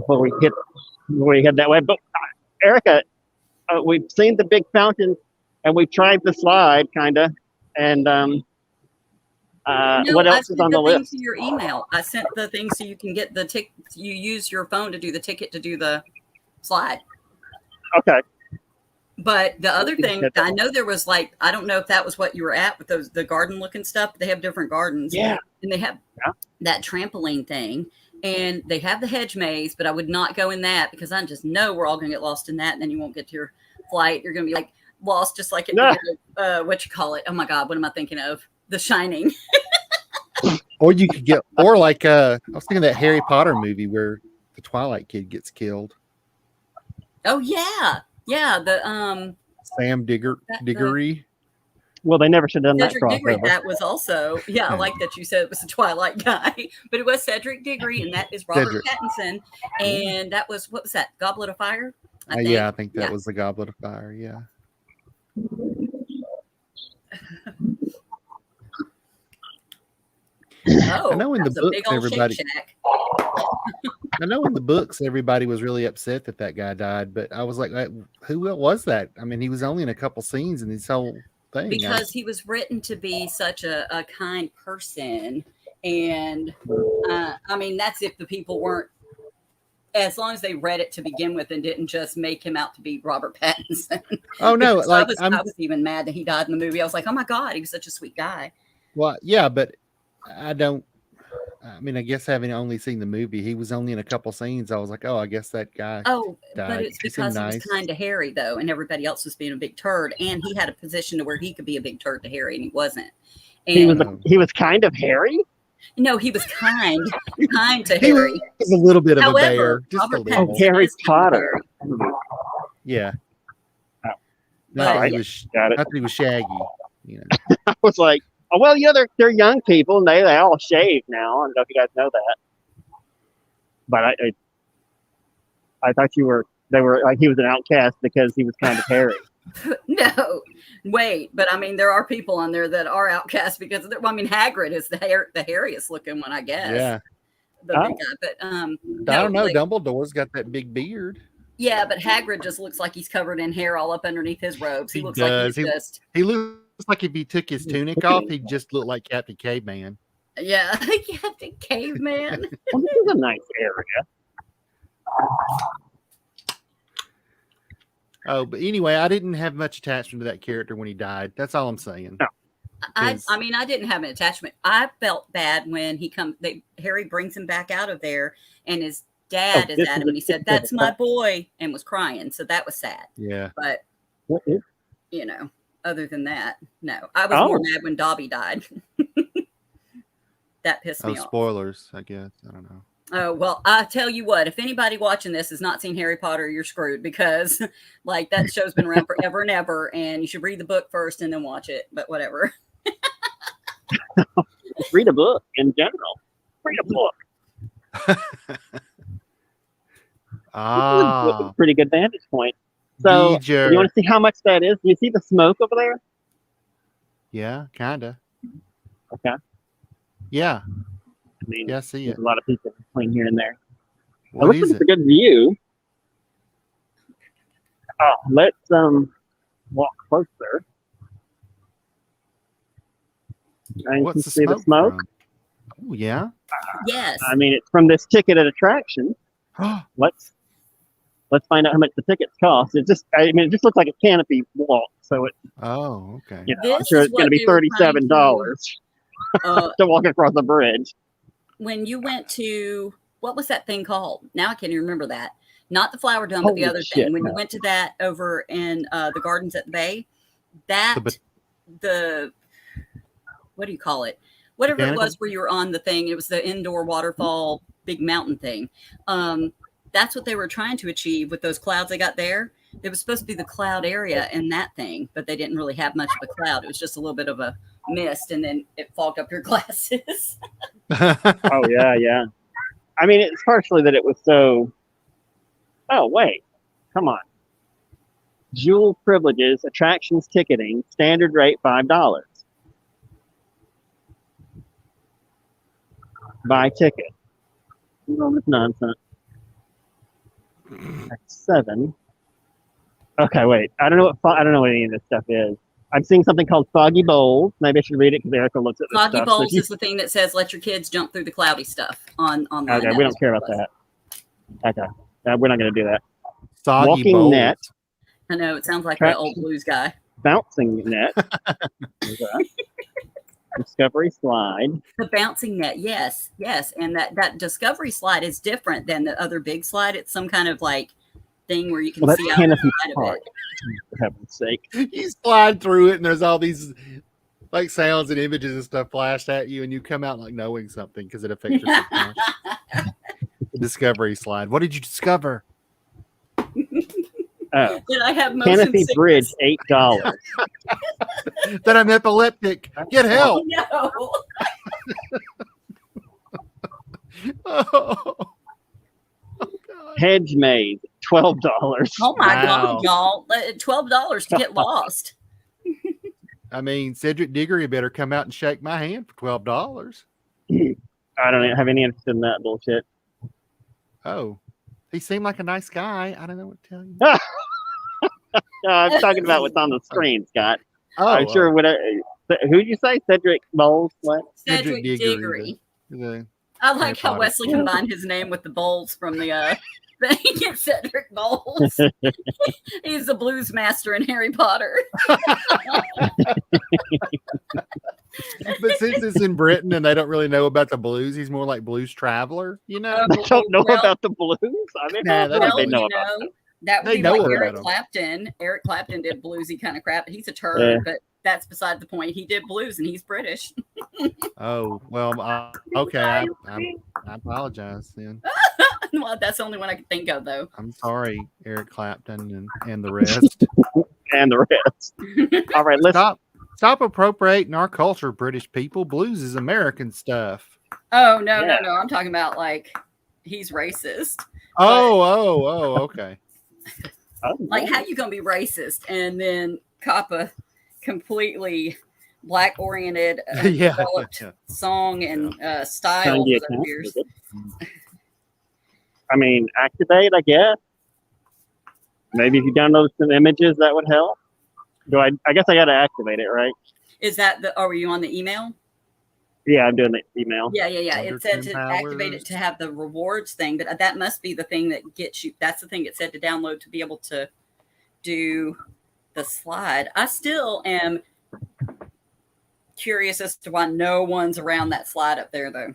head that way. But Erica, we've seen the big fountain, and we've tried the slide, kind of, and what else is on the list? To your email. I sent the thing so you can get the ticket. You use your phone to do the ticket to do the slide. Okay. But the other thing, I know there was I don't know if that was what you were at with the garden looking stuff. They have different gardens. Yeah. And they have that trampoline thing. And they have the hedge maze, but I would not go in that because I just know we're all going to get lost in that. And then you won't get to your flight. You're going to be lost just like what you call it. Oh my God, what am I thinking of? The Shining. Or you could get, I was thinking that Harry Potter movie where the Twilight kid gets killed. Oh yeah. Yeah. The Sam Diggory. Well, they never should have done Cedric that Diggory. crossover. That was also, I like that you said it was the Twilight guy, but it was Cedric Diggory, and that is Robert Pattinson. And that was, what was that? Goblet of Fire? I think that was the Goblet of Fire. Yeah. Oh, I know in the that's a big books old Shake everybody. Shack. I know in the books everybody was really upset that that guy died, but I was like, who was that? I mean, he was only in a couple scenes in this whole thing. Because he was written to be such a kind person. And I mean, that's if the people weren't, as long as they read it to begin with and didn't just make him out to be Robert Pattinson. Oh no, Because like I was even mad that he died in the movie. I was like, oh my God, he was such a sweet guy. well, yeah, but I don't. I mean, I guess having only seen the movie, he was only in a couple scenes. I was like, oh, I guess that guy. Oh, died. but it's He seemed because he was nice. kind to Harry, though, and everybody else was being a big turd. And he had a position to where he could be a big turd to Harry, and he wasn't. And He was kind of hairy. no, he was kind to He Harry. was a little bit of a bear, However, just Robert a little. Pattinson Harry is kind to Potter. Harry. Yeah. Oh. Not that Alright. he was. Got it. Not that he was shaggy. You know. I was like, oh well, they're young people and they all shave now. I don't know if you guys know that. But I thought they were like he was an outcast because he was kind of hairy. No, wait, but I mean, there are people on there that are outcasts because I mean, Hagrid is the hairiest looking one, I guess. Yeah. The big guy, but I don't know. like, Dumbledore's got that big beard. yeah, but Hagrid just looks like he's covered in hair all up underneath his robes. He He looks does. like he's just He looks like if he took his tunic off, he'd just look like Captain Caveman. yeah, Captain Caveman. Well, this is a nice area. Oh, but anyway, I didn't have much attachment to that character when he died. That's all I'm saying. No. I mean, I didn't have an attachment. I felt bad when Harry brings him back out of there, and his dad is at him, and he said, "That's my boy," and was crying. So that was sad. Yeah. But What is you know, other than that, no. I was more mad when Dobby died. That pissed me off. Spoilers, I guess. I don't know. Oh, well, I tell you what, if anybody watching this has not seen Harry Potter, you're screwed because like that show's been around forever and ever, and you should read the book first and then watch it, but whatever. Read a book in general. Read a book. Ah, Pretty good vantage point. So, Beeger. you want to see how much that is? Do you see the smoke over there? Yeah, kinda. Okay. Yeah, I mean, yeah, I see there's it. a lot of people between here and there. It What looks is like it's it? a good view. Oh, let's walk closer. And you What's can the see smoke? the smoke. Oh, yeah. Yes. I mean, it's from this ticketed attraction. Let's find out how much the tickets cost. It just looks like a canopy walk. So it, Oh, okay. you know, I'm This sure is it's going to what be they were trying to- $37 Uh, to walk across the bridge. when you went to, what was that thing called? Now I can't even remember that. Not the Flower Dome, but the Holy other shit, thing. When no. you went to that over in the Gardens at the Bay, the what do you call it? Whatever Botanical? it was where you were on the thing, it was the indoor waterfall, big mountain thing. That's what they were trying to achieve with those clouds they got there. It was supposed to be the cloud area in that thing, but they didn't really have much of a cloud. It was just a little bit of a mist, and then it fogged up your glasses. Oh yeah. I mean, it's partially that it was so. Oh wait, come on. Jewel privileges, attractions ticketing, standard rate $5. Buy ticket. All this nonsense. That's 7. Okay, wait. I don't know what any of this stuff is. I'm seeing something called Foggy Bowls. Maybe I should read it because Erica looks at this Foggy stuff. Bowls So is the thing that says let your kids jump through the cloudy stuff online. okay, we don't care about that. Okay, we're not going to do that. Soggy Walking bowls. net, I know it sounds like the old blues guy. bouncing net, okay. Discovery slide. The bouncing net, yes, and that Discovery slide is different than the other big slide. It's some kind of like thing where you can Well, that's see Canopy outside of Park. it. For heaven's sake. You slide through it, and there's all these like sounds and images and stuff flashed at you, and you come out like knowing something because it affects your subconscious. Discovery slide. What did you discover? Oh, Did I have motion Canopy sickness? Bridge, $8. That I'm epileptic. Get help. No. Oh. God. Hedge maze, $12. Oh my Wow. God, y'all! $12 to get lost. I mean, Cedric Diggory better come out and shake my hand for $12. I don't have any interest in that bullshit. Oh, he seemed like a nice guy. I don't know what to tell you. No, I'm talking about what's on the screen, Scott. Oh, I'm sure. Who'd you say? Cedric Bowles? What? Cedric Diggory. I like how Wesley combined his name with the bowls from the thing. It's Cedric Bowles. He's the blues master in Harry Potter. But since it's in Britain and they don't really know about the blues, he's more like Blues Traveler, you know? They don't know about the blues? I mean, Nah, they know about them. That would They be know like about Eric him. Clapton. Eric Clapton did bluesy kind of crap. He's a turd, Yeah. but that's beside the point. He did blues and he's British. Oh, well, okay. I apologize then. Well, that's the only one I can think of, though. I'm sorry, Eric Clapton and the rest. And the rest. All right, let's Stop appropriating our culture, British people. Blues is American stuff. Oh, no. I'm talking about, like, he's racist. Okay. Like, how you gonna be racist and then cop a completely black-oriented, developed song and style over the years? I mean, activate, I guess. Maybe if you download some images, that would help. I guess I got to activate it, right? Is that are you on the email? Yeah, I'm doing the email. Yeah. It said to activate it to have the rewards thing, but that must be the thing that gets you. That's the thing it said to download to be able to do the slide. I still am curious as to why no one's around that slide up there, though.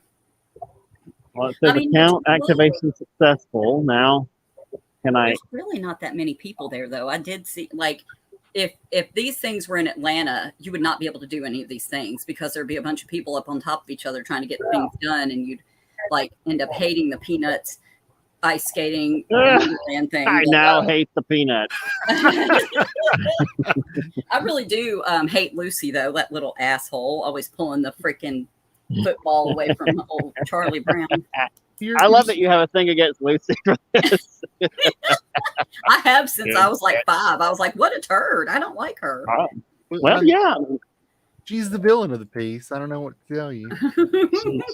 Well, it says account activation successful. Now, There's really not that many people there, though. I did see, like, if these things were in Atlanta, you would not be able to do any of these things because there'd be a bunch of people up on top of each other trying to get things done, and you'd like end up hating the Peanuts ice skating and thing. I now hate the Peanuts. I really do hate Lucy, though, that little asshole, always pulling the freaking football away from old Charlie Brown. I love that you have a thing against Lucy for this. I have since I was like 5. I was like, what a turd. I don't like her. Well, yeah. She's the villain of the piece. I don't know what to tell you.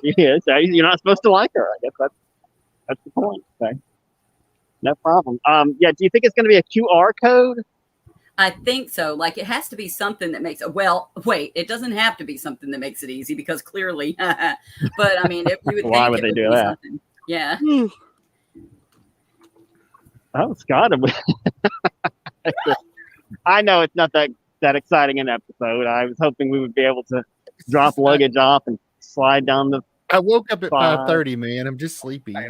She is. You're not supposed to like her. I guess that's the point. Okay. No problem. Yeah, do you think it's going to be a QR code? I think so. Like, it has to be something that makes it. Well, wait, it doesn't have to be something that makes it easy because clearly. But I mean, if you would why think would it they would do be that? something. Yeah. Oh, Scott. I know it's not that exciting an episode. I was hoping we would be able to drop luggage off and slide down the. I woke up at 5:30, man. I'm just sleepy. I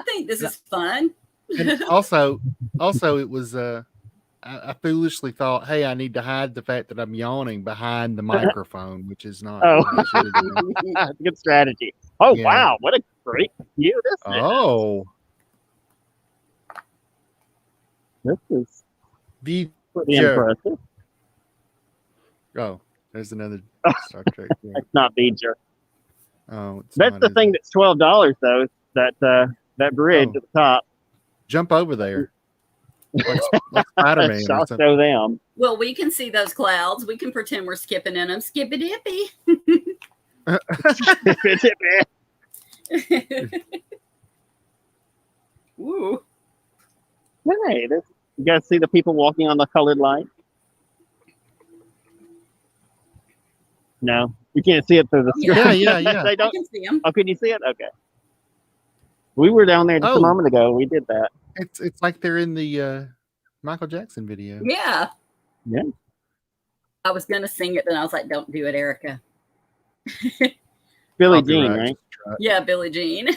think this is fun. And also, it was. I foolishly thought, hey, I need to hide the fact that I'm yawning behind the microphone, which is not. That's a good strategy. Oh, Yeah. Wow. What a great view this is. Oh, This is the pretty impressive. Oh, there's another Star Trek. Yeah. It's not Beeger. Oh, That's the thing that's $12, though. That bridge at the top. Jump over there. Like Spider-Man. I'll show them. Well, we can see those clouds. We can pretend we're skipping in them. Skippy dippy. Ooh. Hey, you guys see the people walking on the colored light? No, you can't see it through the screen. Yeah. I can see them. Oh, can you see it? Okay. We were down there just a moment ago. We did that. It's like they're in the Michael Jackson video. Yeah. Yeah. I was gonna sing it, then I was like, "Don't do it, Erica." Billie Jean, right? Yeah, Billie Jean.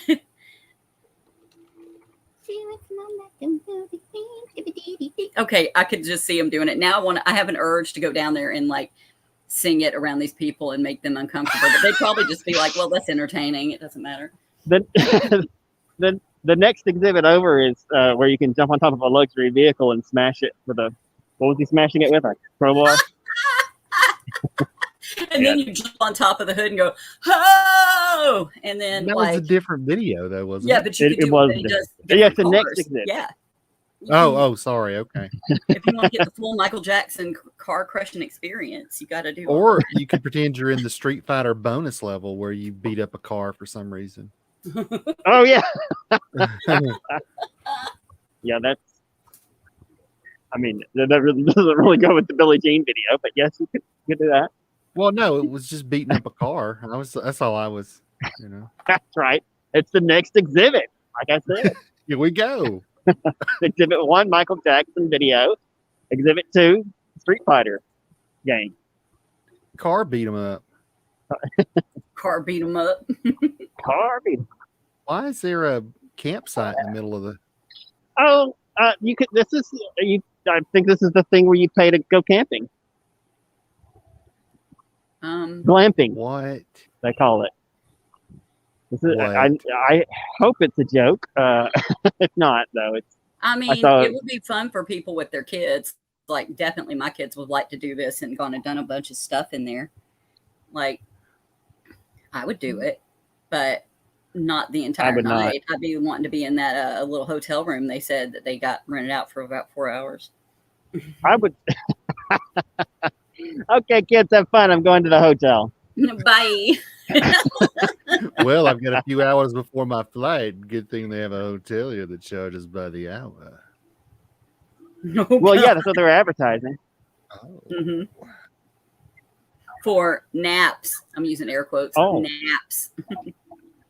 Okay, I could just see them doing it now. I have an urge to go down there and like sing it around these people and make them uncomfortable. But they'd probably just be like, "Well, that's entertaining. It doesn't matter." The next exhibit over is where you can jump on top of a luxury vehicle and smash it with a. What was he smashing it with? A crowbar. And then you jump on top of the hood and go, "Ho!" And then that was a different video, though, wasn't it? Yeah, but you could do was. it. Yeah, it's the next cars. exhibit. Yeah. Sorry. Okay. If you want to get the full Michael Jackson car crushing experience, you got to do. Or you could pretend you're in the Street Fighter bonus level where you beat up a car for some reason. Oh yeah. Yeah, that's. I mean, that really doesn't really go with the Billie Jean video, but yes, you could do that. Well, no, it was just beating up a car. That's all I was, That's right. It's the next exhibit. Like I said. Here we go. Exhibit 1, Michael Jackson video. Exhibit 2, Street Fighter game. Car beat him up. Car beat him up. Car beat. Why is there a campsite in the middle of the? Oh, you could. This is you. I think this is the thing where you pay to go camping. Glamping. What they call it. This is, What? I hope it's a joke. It's not though. It's. I mean, it would be fun for people with their kids. Like, definitely my kids would like to do this and gone and done a bunch of stuff in there. Like, I would do it, but not the entire night. I'd be wanting to be in that a little hotel room. They said that they got rented out for about 4 hours. I would. Okay, kids, have fun. I'm going to the hotel. Bye. Well, I've got a few hours before my flight. Good thing they have a hotel here that charges by the hour. No, well, yeah, that's what they were advertising. Oh. Mm-hmm. For naps. I'm using air quotes. Oh. Naps.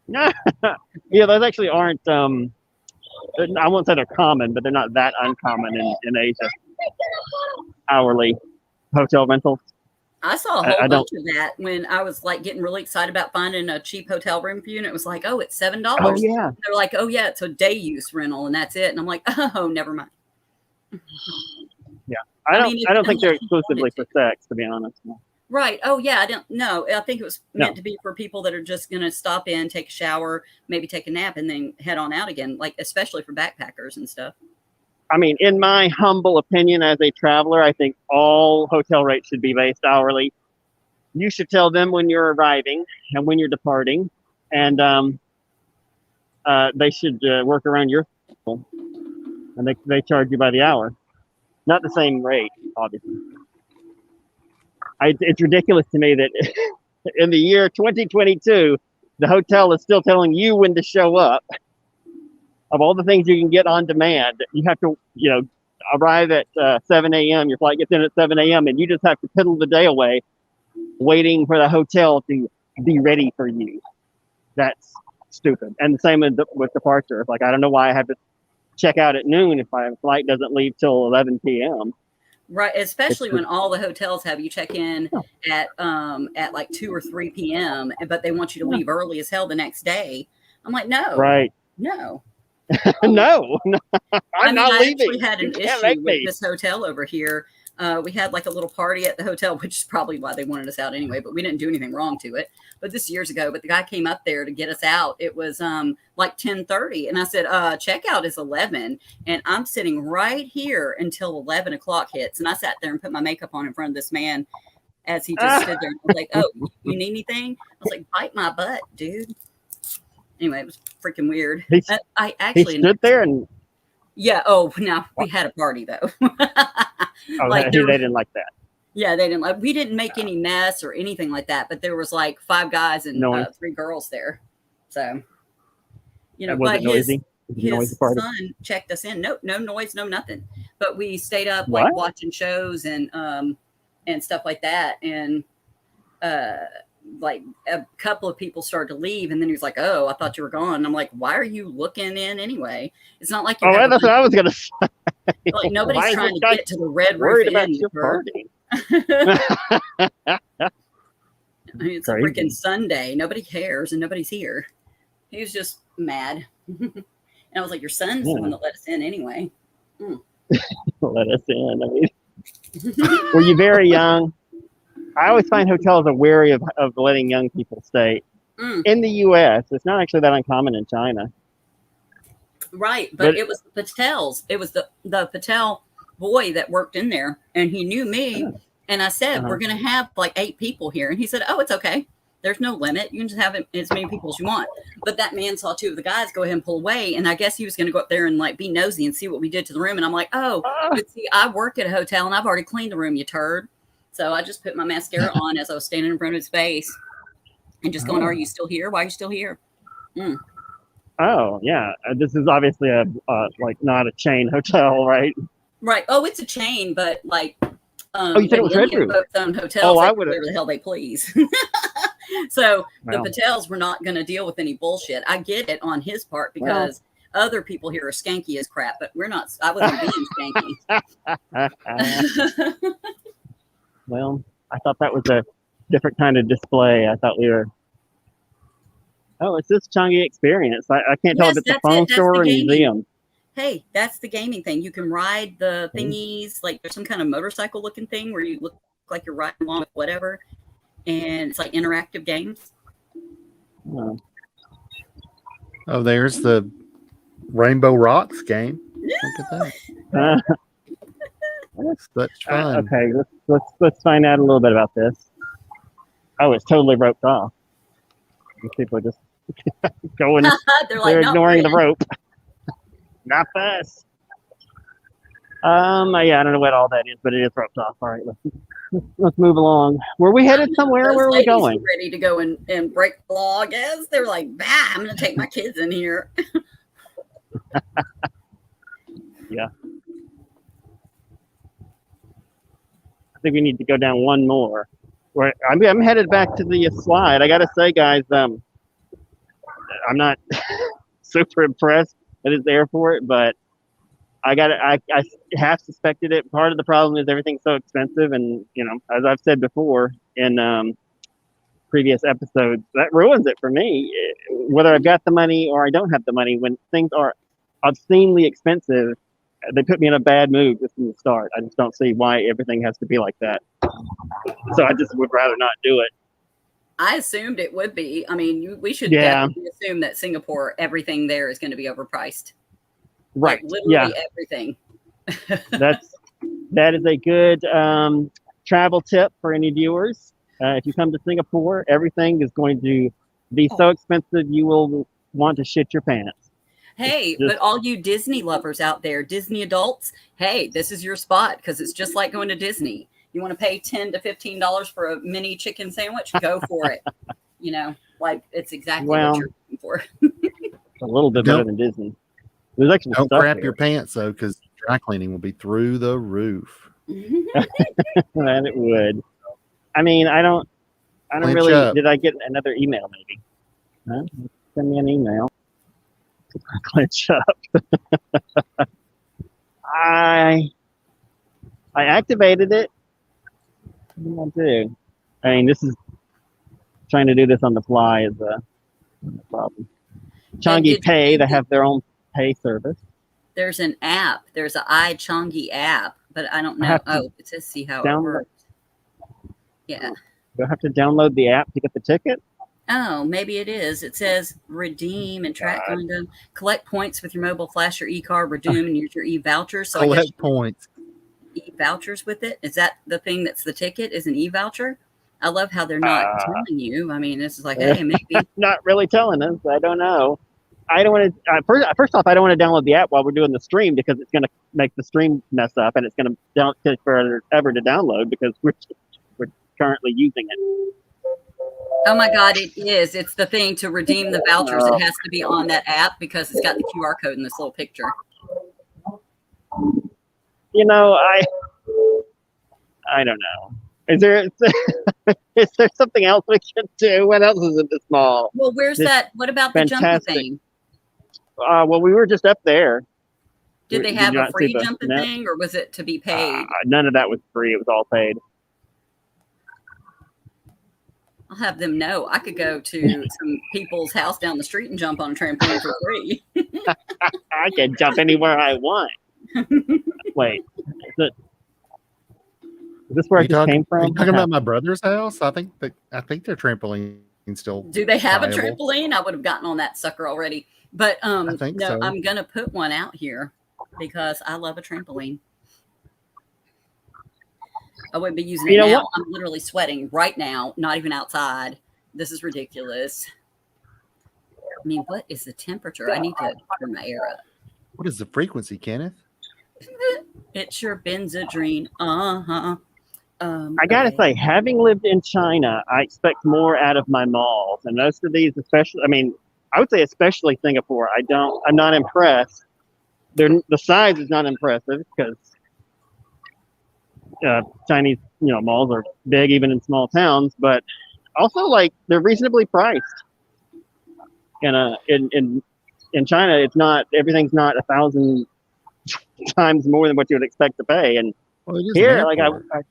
Yeah, those actually aren't. I won't say they're common, but they're not that uncommon in Asia. Hourly hotel rentals. I saw a whole bunch of that when I was like getting really excited about finding a cheap hotel room for you, and it was like, oh, it's $7. Oh yeah. They're like, oh yeah, it's a day use rental, and that's it. And I'm like, oh, never mind. Yeah, I don't think they're exclusively for sex, to be honest. No. Right. Oh yeah, I don't know. I think it was meant to be for people that are just going to stop in, take a shower, maybe take a nap, and then head on out again. Like especially for backpackers and stuff. I mean, in my humble opinion as a traveler, I think all hotel rates should be based hourly. You should tell them when you're arriving and when you're departing, and they should work around your schedule, and they charge you by the hour, not the same rate, obviously. It's ridiculous to me that in the year 2022, the hotel is still telling you when to show up. Of all the things you can get on demand, you have to, arrive at 7 a.m. Your flight gets in at 7 a.m. and you just have to piddle the day away waiting for the hotel to be ready for you. That's stupid. And the same with departure. It's like, I don't know why I have to check out at noon if my flight doesn't leave till 11 p.m. Right, especially when all the hotels have you check in at like 2 or 3 p.m. but they want you to leave early as hell the next day. I'm like, no, right, no. No, I'm not leaving. We had an issue with this hotel over here. We had like a little party at the hotel, which is probably why they wanted us out anyway, but we didn't do anything wrong to it. But this years ago, but the guy came up there to get us out. It was like 10:30. And I said, checkout is 11. And I'm sitting right here until 11 o'clock hits. And I sat there and put my makeup on in front of this man as he just stood there. I was like, oh, you need anything? I was like, bite my butt, dude. Anyway, it was freaking weird. I actually stood there and yeah. Oh, no, we had a party though. Like they didn't like that. Yeah, they didn't like. We didn't make any mess or anything like that. But there was like 5 guys and 3 girls there. So, was it noisy? His son checked us in. No noise, no nothing. But we stayed up like watching shows and stuff like that. And like a couple of people started to leave, and then he was like, "Oh, I thought you were gone." And I'm like, "Why are you looking in anyway? It's not like that's what I was gonna say. Like nobody's trying to get to the red roof inn your party." I mean, it's crazy. A freaking Sunday. Nobody cares, and nobody's here. He was just mad, and I was like, "Your son's the one that let us in anyway." Let us in. I mean, were you very young? I always find hotels are wary of letting young people stay. In the U.S., it's not actually that uncommon in China. Right, but it was the Patels. It was the Patel boy that worked in there, and he knew me. And I said, we're going to have like 8 people here. And he said, oh, it's okay. There's no limit. You can just have as many people as you want. But that man saw two of the guys go ahead and pull away. And I guess he was going to go up there and like be nosy and see what we did to the room. And I'm like, oh, but see, I work at a hotel and I've already cleaned the room, you turd. So I just put my mascara on as I was standing in front of his face and just going, are you still here? Why are you still here? Mm. Oh, yeah. This is obviously a like not a chain hotel, right? Right. Oh, it's a chain, but like, you said it was Red Roof. Hotels, oh, I would would whatever the hell they please. So Wow. the Patels were not going to deal with any bullshit. I get it on his part because other people here are skanky as crap, but we're not. I wasn't being skanky. Well, I thought that was a different kind of display. I thought we were. Oh, it's this Changi experience. I can't tell if it's a phone store or museum. Hey, that's the gaming thing. You can ride the thingies, like there's some kind of motorcycle looking thing where you look like you're riding along with whatever. And it's like interactive games. Oh, there's the Rainbow Rocks game. Look at that. That's such fun. Okay, let's find out a little bit about this. Oh, it's totally roped off. These people are just going. they're ignoring the rope. Not us. Yeah, I don't know what all that is, but it is roped off. All right, let's move along. Were we headed somewhere? Where are we going? Ready to go and break the law, I guess. They were like, bah, I'm going to take my kids in here. Yeah. I think we need to go down one more. I'm headed back to the slide. I got to say, guys, I'm not super impressed at this airport, but I half suspected it. Part of the problem is everything's so expensive, and as I've said before in previous episodes, that ruins it for me. Whether I've got the money or I don't have the money, when things are obscenely expensive, they put me in a bad mood just from the start. I just don't see why everything has to be like that. So I just would rather not do it. I assumed it would be. I mean, we should definitely assume that Singapore, everything there is going to be overpriced. Right. Like literally everything. That is a good travel tip for any viewers. If you come to Singapore, everything is going to be so expensive you will want to shit your pants. Hey, but all you Disney lovers out there, Disney adults, hey, this is your spot because it's just like going to Disney. You want to pay $10 to $15 for a mini chicken sandwich? Go for it. Like it's exactly what you're looking for. A little bit better than Disney. There's actually don't crap your pants though, because dry cleaning will be through the roof. And it would. I mean, I don't Clinch really. up. Did I get another email? Maybe. Huh? Send me an email. Clinch up. I activated it. What do I do? I mean, this is trying to do this on the fly is a problem. Changi Pay, they have their own pay service. There's an app. There's an iChangi app, but I don't know. Oh, it says see how it works. Yeah. Do I have to download the app to get the ticket? Oh, maybe it is. It says redeem and track on them. Collect points with your mobile flash your e-card, redeem and use your e-vouchers. So collect points. E-vouchers with it. Is that the thing that's the ticket? Is an e-voucher? I love how they're not telling you. I mean, this is like, hey, maybe. Not really telling us. I don't know. I don't want to. First off, I don't want to download the app while we're doing the stream because it's going to make the stream mess up and it's going to take forever to download because we're currently using it. Oh my God, it is. It's the thing to redeem the vouchers. It has to be on that app because it's got the QR code in this little picture. I don't know. Is there something else we can do? What else is in this mall? Well, where's that? What about the jumping thing? Well, we were just up there. Did they have a free jumping thing, or was it to be paid? None of that was free. It was all paid. I'll have them know. I could go to some people's house down the street and jump on a trampoline for free. I can jump anywhere I want. Wait, is this where I just came from? Are you talking about my brother's house? I think their trampoline still. Do they have viable. a trampoline? I would have gotten on that sucker already. But I think so. I'm gonna put one out here because I love a trampoline. I wouldn't be using it now. I'm literally sweating right now, not even outside. This is ridiculous. I mean, what is the temperature? I need to turn my air up. What is the frequency, Kenneth? It's your Benzedrine. Uh-huh. I gotta Okay. say, having lived in China, I expect more out of my malls, and most of these, especially, I mean, I would say especially Singapore. I'm not impressed. The size is not impressive because Chinese, malls are big even in small towns, but also like they're reasonably priced. And in China, everything's not 1,000 times more than what you would expect to pay. And Well, it is here, an like airport.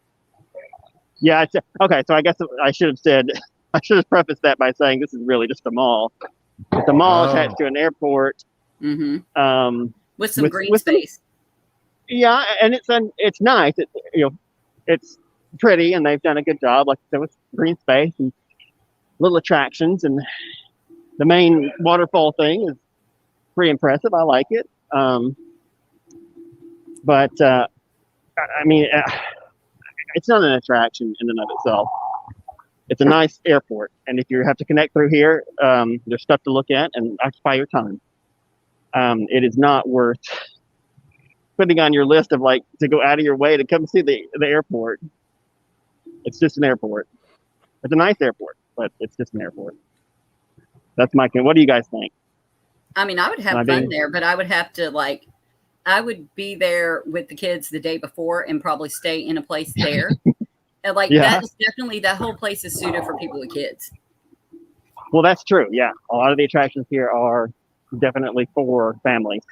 yeah, okay. So I guess I should have prefaced that by saying this is really just a mall. It's a mall attached to an airport. Mm-hmm. With some green space. Yeah, and it's nice. It's pretty, and they've done a good job, like I said, with green space and little attractions, and the main waterfall thing is pretty impressive. I like it. But I mean, it's not an attraction in and of itself. It's a nice airport, and if you have to connect through here, there's stuff to look at and occupy your time. It is not worth putting on your list of like to go out of your way to come see the airport. It's just an airport. It's a nice airport, but it's just an airport. That's my. What do you guys think? I mean, I would have fun there, but I would have to I would be there with the kids the day before and probably stay in a place there. And that is definitely, that whole place is suited for people with kids. Well, that's true. Yeah. A lot of the attractions here are definitely for families.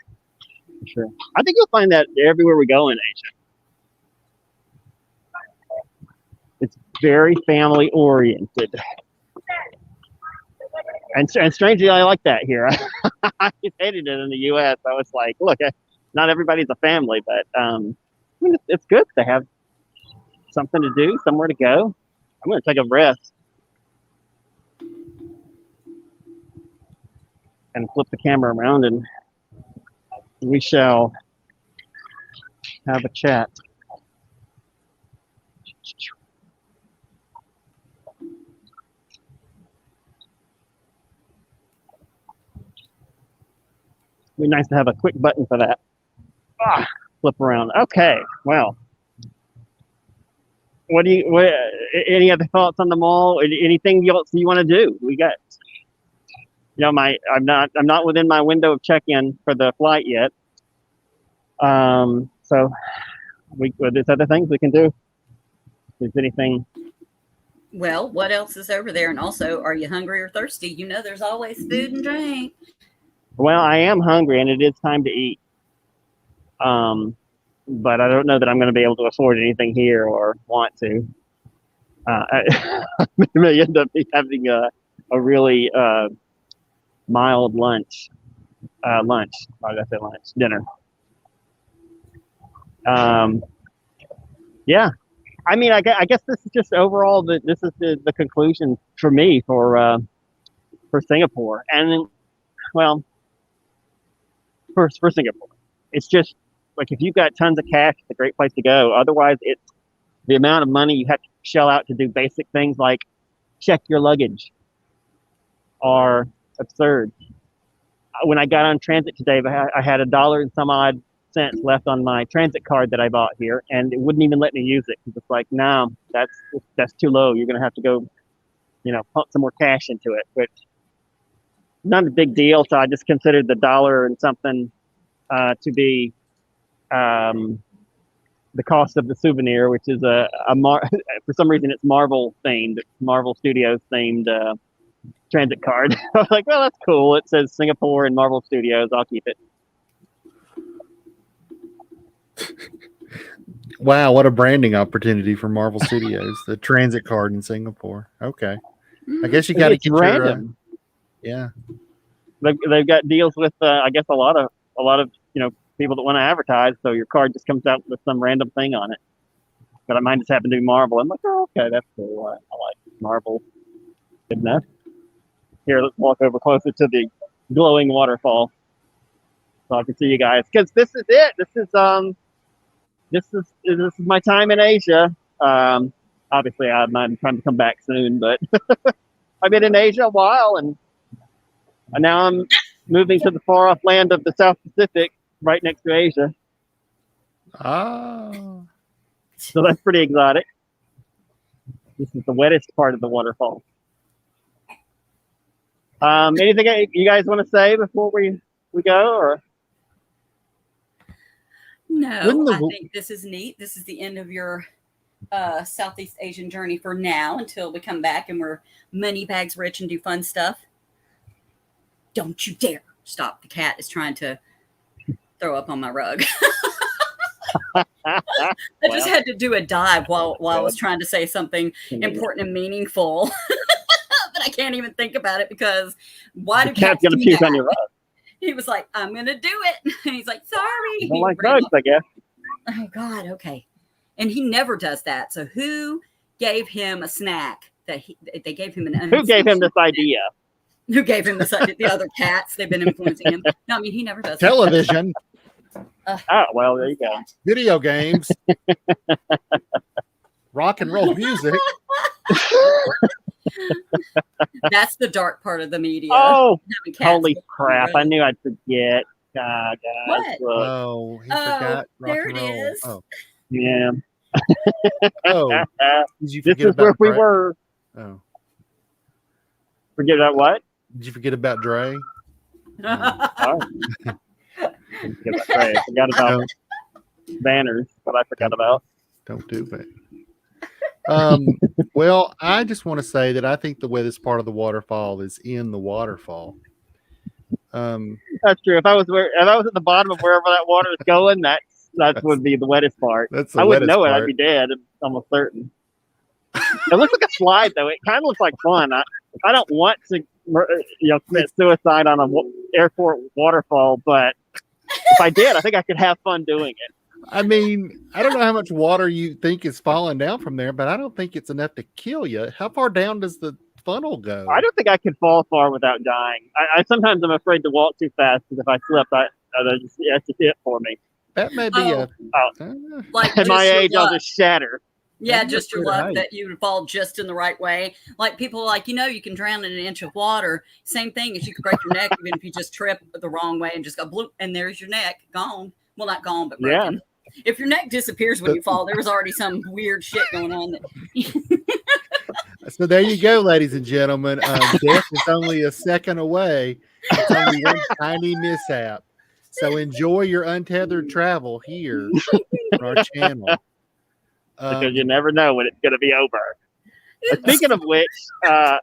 For sure. I think you'll find that everywhere we go in Asia. It's very family oriented. And strangely, I like that here. I hated it in the U.S. I was like, look, not everybody's a family, but I mean, it's good to have something to do, somewhere to go. I'm going to take a rest and flip the camera around, and we shall have a chat. It'd be nice to have a quick button for that. Flip around. Okay, well. Any other thoughts on the mall? Anything else you want to do? We got, I'm not within my window of check-in for the flight yet. So there's other things we can do. If there's anything. Well, what else is over there? And also, are you hungry or thirsty? There's always food and drink. Well, I am hungry, and it is time to eat. But I don't know that I'm going to be able to afford anything here or want to. I may end up having a really mild lunch. Why did I say lunch? Dinner. Yeah. I mean, I guess this is just overall this is the conclusion for me for Singapore, and well, for Singapore, it's just. Like if you've got tons of cash, it's a great place to go. Otherwise, it's the amount of money you have to shell out to do basic things like check your luggage are absurd. When I got on transit today, I had $1 and some odd cents left on my transit card that I bought here, and it wouldn't even let me use it because it's like, no, that's too low. You're gonna have to go, pump some more cash into it, which not a big deal. So I just considered the $1 and something to be the cost of the souvenir, which is for some reason it's Marvel themed, Marvel Studios themed transit card. I was like, well, that's cool. It says Singapore and Marvel Studios. I'll keep it. Wow, what a branding opportunity for Marvel Studios! The transit card in Singapore. Okay, I guess you got to get random. Yeah, they've got deals with I guess a lot of people that want to advertise, so your card just comes out with some random thing on it. But mine just happened to be Marvel. I'm like, oh, okay, that's cool. I like Marvel. Good enough. Here, let's walk over closer to the glowing waterfall so I can see you guys. Because this is it. This is my time in Asia. Obviously, I'm trying to come back soon, but I've been in Asia a while, and now I'm moving to the far off land of the South Pacific, right next to Asia. Oh. So that's pretty exotic. This is the wettest part of the waterfall. Anything you guys want to say before we go, or? No, I think this is neat. This is the end of your Southeast Asian journey for now until we come back and we're money bags rich and do fun stuff. Don't you dare stop. The cat is trying to throw up on my rug. I just had to do a dive while I was trying to say something important and meaningful. But I can't even think about it because why do cats gonna puke on your rug? He was like, I'm going to do it. And he's like, sorry. I don't like bugs, I guess. Oh, God. Okay. And he never does that. So who gave him a snack that they gave him who gave him this idea? Who gave him this idea? The other cats. They've been influencing him. No, I mean, he never does television. Oh, well, there you go. Video games. Rock and roll music. That's the dark part of the media. Oh, holy crap. I knew I'd forget. God, what? Oh, he forgot. There it is. Oh. Yeah. Oh, did you this forget is where about we Dre? were. Oh. Forget about what? Did you forget about Dre? Oh. I forgot about banners, but I forgot about. Don't do that. Well, I just want to say that I think the wettest part of the waterfall is in the waterfall. That's true. If I was at the bottom of wherever that water is going, that would be the wettest part. That's the I wouldn't wettest know it. part. I'd be dead. I'm almost certain. It looks like a slide, though. It kind of looks like fun. I don't want to, commit suicide on an airport waterfall, but if I did, I think I could have fun doing it. I mean, I don't know how much water you think is falling down from there, but I don't think it's enough to kill you. How far down does the funnel go? I don't think I could fall far without dying. I sometimes I'm afraid to walk too fast because if I slip, that's just it for me. That may be like at my age, I'll just shatter. Yeah, just your luck that you would fall just in the right way. Like people like, you can drown in an inch of water. Same thing as you could break your neck even if you just trip the wrong way and just go bloop, and there's your neck gone. Well, not gone, but broken. Yeah. If your neck disappears when you fall, there was already some weird shit going on. So there you go, ladies and gentlemen. Death is only a second away. It's only one tiny mishap. So enjoy your untethered travel here on our channel. Because you never know when it's going to be over. Speaking of which, I'm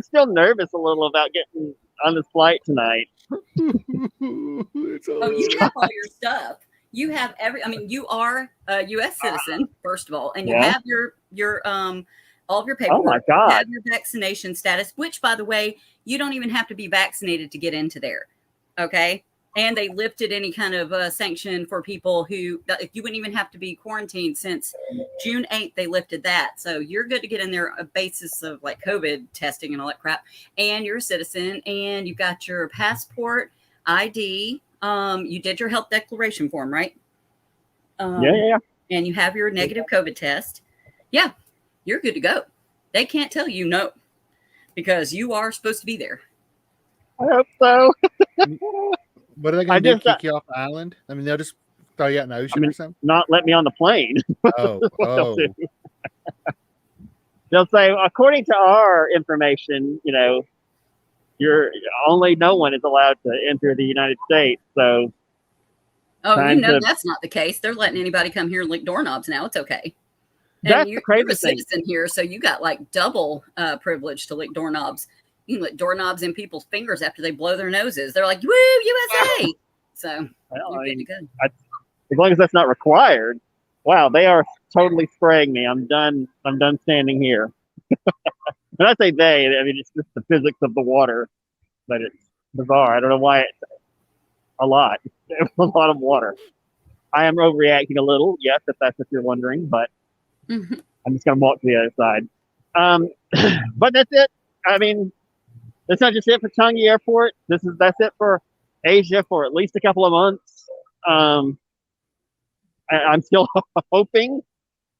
still nervous a little about getting on this flight tonight. You have all your stuff. You have you are a U.S. citizen, first of all, and you have your all of your paperwork. Oh my God. You have your vaccination status, which, by the way, you don't even have to be vaccinated to get into there. Okay. And they lifted any kind of sanction for people who you wouldn't even have to be quarantined since June 8th. They lifted that. So you're good to get in there a basis of like COVID testing and all that crap. And you're a citizen and you've got your passport, ID. You did your health declaration form, right? Yeah. And you have your negative COVID test. Yeah, you're good to go. They can't tell you no because you are supposed to be there. I hope so. What are they going to do? Kick you off the island? I mean, they'll just throw you out in the ocean or something? Not let me on the plane. Oh. They'll say, according to our information, you're only no one is allowed to enter the United States. So, that's not the case. They're letting anybody come here and lick doorknobs now. It's okay. That's the crazy you're a citizen here, so you got like double privilege to lick doorknobs. You can lick doorknobs in people's fingers after they blow their noses. They're like, "Woo, USA!" So you're good to go. As long as that's not required. Wow, they are totally spraying me. I'm done. I'm done standing here. When I say they, I mean it's just the physics of the water, but it's bizarre. I don't know why it's a lot. It's a lot of water. I am overreacting a little, yes, if that's what you're wondering, but I'm just gonna walk to the other side. But that's it. I mean. That's not just it for Changi Airport. That's it for Asia for at least a couple of months. I'm still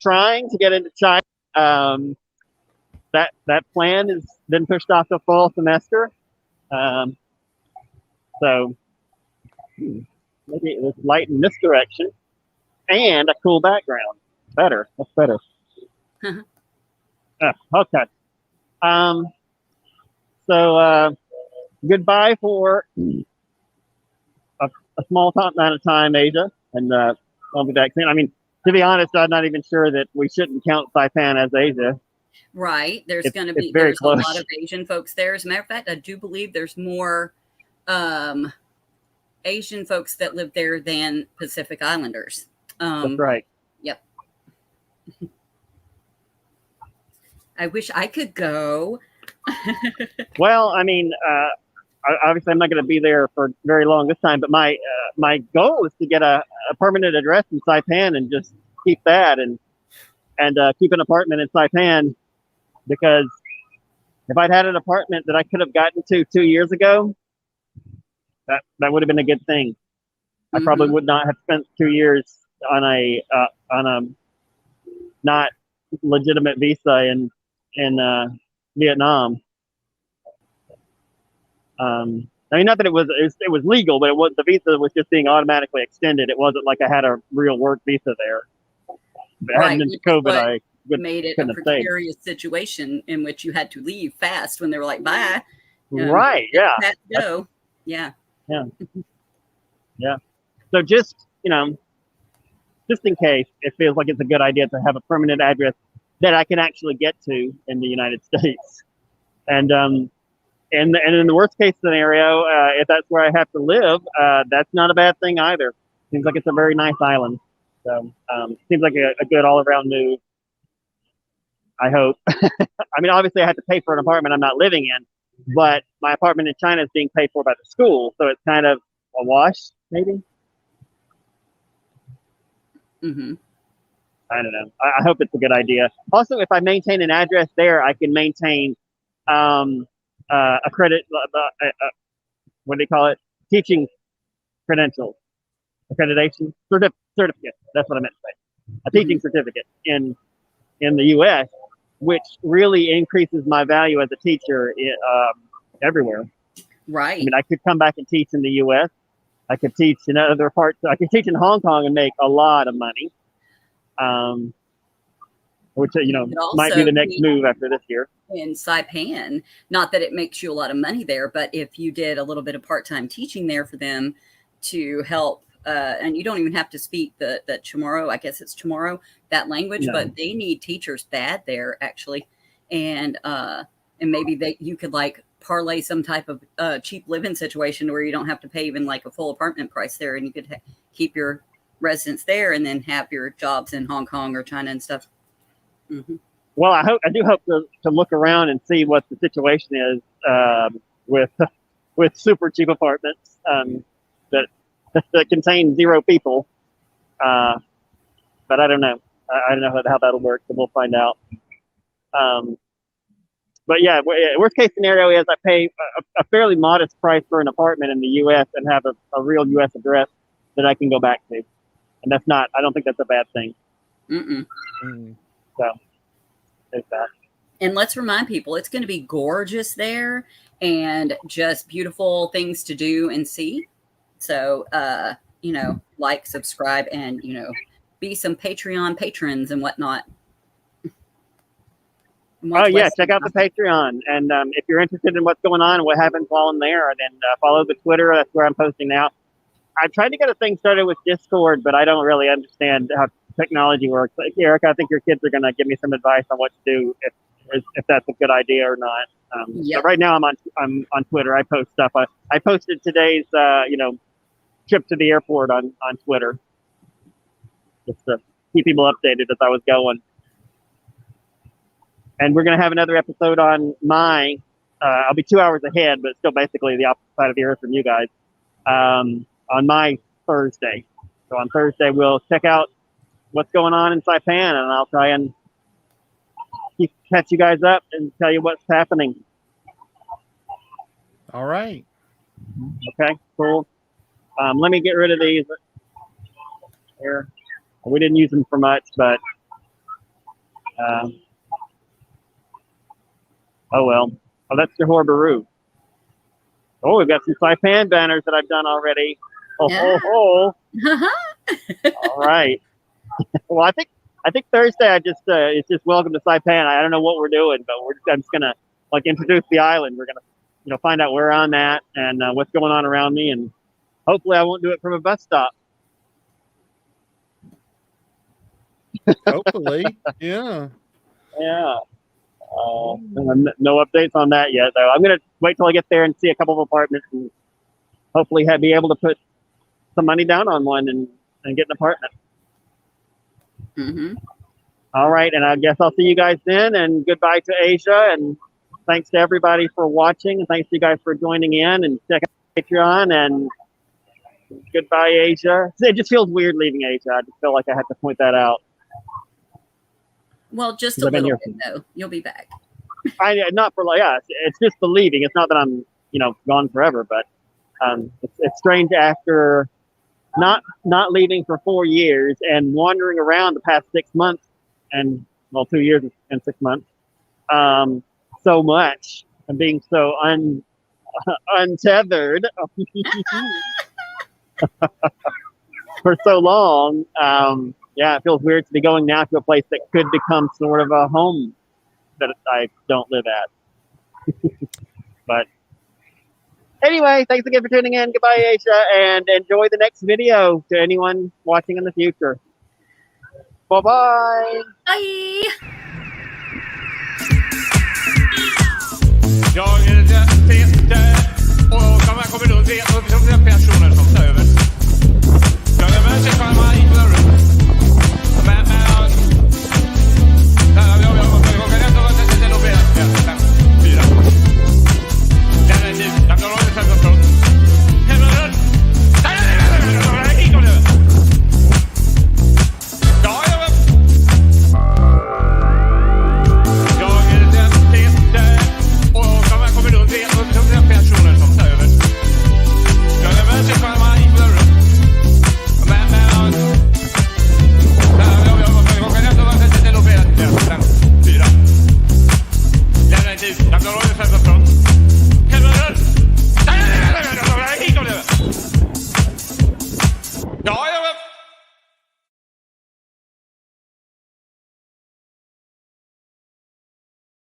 trying to get into China. that plan has been pushed off to fall semester. So maybe it's light in this direction and a cool background. Better. That's better. Okay. So goodbye for a small amount of time, Asia, and I'll be back soon. I mean, to be honest, I'm not even sure that we shouldn't count Saipan as Asia. Right. There's going to be there's a lot of Asian folks there. As a matter of fact, I do believe there's more Asian folks that live there than Pacific Islanders. That's right. Yep. I wish I could go. Well, I mean, obviously I'm not going to be there for very long this time, but my goal is to get a permanent address in Saipan and just keep that and keep an apartment in Saipan, because if I'd had an apartment that I could have gotten to 2 years ago, that would have been a good thing. I probably would not have spent 2 years on a not legitimate visa in Vietnam. I mean, not that it was legal, but the visa was just being automatically extended. It wasn't like I had a real work visa there. If it hadn't been COVID, I made it a precarious situation in which you had to leave fast when they were like, bye. Right. Yeah. Had to go. Yeah. Yeah. Yeah. So just in case, it feels like it's a good idea to have a permanent address that I can actually get to in the United States. And in the worst case scenario, if that's where I have to live, that's not a bad thing either. Seems like it's a very nice island. So seems like a good all around move. I hope. I mean, obviously I have to pay for an apartment I'm not living in, but my apartment in China is being paid for by the school, so it's kind of a wash, maybe. Mm-hmm. I don't know. I hope it's a good idea. Also, if I maintain an address there, I can maintain a credit. What do they call it? Teaching credentials, accreditation, certificate. That's what I meant to say. A teaching certificate in the U.S., which really increases my value as a teacher everywhere. Right. I mean, I could come back and teach in the U.S. I could teach in other parts. I could teach in Hong Kong and make a lot of money. Which might be the next move after this year. In Saipan, not that it makes you a lot of money there, but if you did a little bit of part-time teaching there for them to help, and you don't even have to speak the Chamorro, I guess it's Chamorro, that language, but they need teachers bad there actually, and maybe you could like parlay some type of cheap living situation where you don't have to pay even like a full apartment price there, and you could keep your residence there and then have your jobs in Hong Kong or China and stuff. Mm-hmm. Well, I do hope to look around and see what the situation is with super cheap apartments that contain 0 people. But I don't know. I don't know how that'll work, so we'll find out. But yeah, worst case scenario is I pay a fairly modest price for an apartment in the U.S. and have a real U.S. address that I can go back to. And I don't think that's a bad thing. So there's that. And let's remind people, it's going to be gorgeous there and just beautiful things to do and see. So, like, subscribe, and, be some Patreon patrons and whatnot. Oh, yeah. Check out the Patreon. And if you're interested in what's going on and what happens while I'm there, then follow the Twitter. That's where I'm posting now. I tried to get a thing started with Discord, but I don't really understand how technology works. Like, Erica, I think your kids are going to give me some advice on what to do if that's a good idea or not. But right now I'm on Twitter. I post stuff. I posted today's trip to the airport on Twitter just to keep people updated as I was going. And we're going to have another episode on I'll be 2 hours ahead, but still basically the opposite side of the earth from you guys. On my Thursday. So on Thursday, we'll check out what's going on in Saipan, and I'll try and catch you guys up and tell you what's happening. All right. Okay, cool. Let me get rid of these here. We didn't use them for much, but Oh, well. Oh, that's Johor Bahru. Oh, we've got some Saipan banners that I've done already. Oh, Yeah. All right. Well, I think Thursday it's just welcome to Saipan. I don't know what we're doing, but I'm just gonna like introduce the island. We're gonna find out where I'm at and what's going on around me, and hopefully I won't do it from a bus stop. Hopefully, yeah. Yeah. No updates on that yet, though. I'm gonna wait till I get there and see a couple of apartments, and hopefully be able to put some money down on one and get an apartment. Mm-hmm. All right, and I guess I'll see you guys then. And goodbye to Asia, and thanks to everybody for watching, and thanks to you guys for joining in and checking out Patreon. And goodbye, Asia. It just feels weird leaving Asia. I just feel like I had to point that out. Well, just a little bit though. You'll be back. Not for it's just the leaving. It's not that I'm gone forever, but it's strange after not leaving for 4 years and wandering around the past 6 months and 2 years and 6 months so much and being so untethered for so long. Yeah, it feels weird to be going now to a place that could become sort of a home that I don't live at. But anyway, thanks again for tuning in. Goodbye, Asia, and enjoy the next video to anyone watching in the future. Bye-bye. Bye. Jag Peter och de här kommer då se upp som personer som tar över. Jag är med sig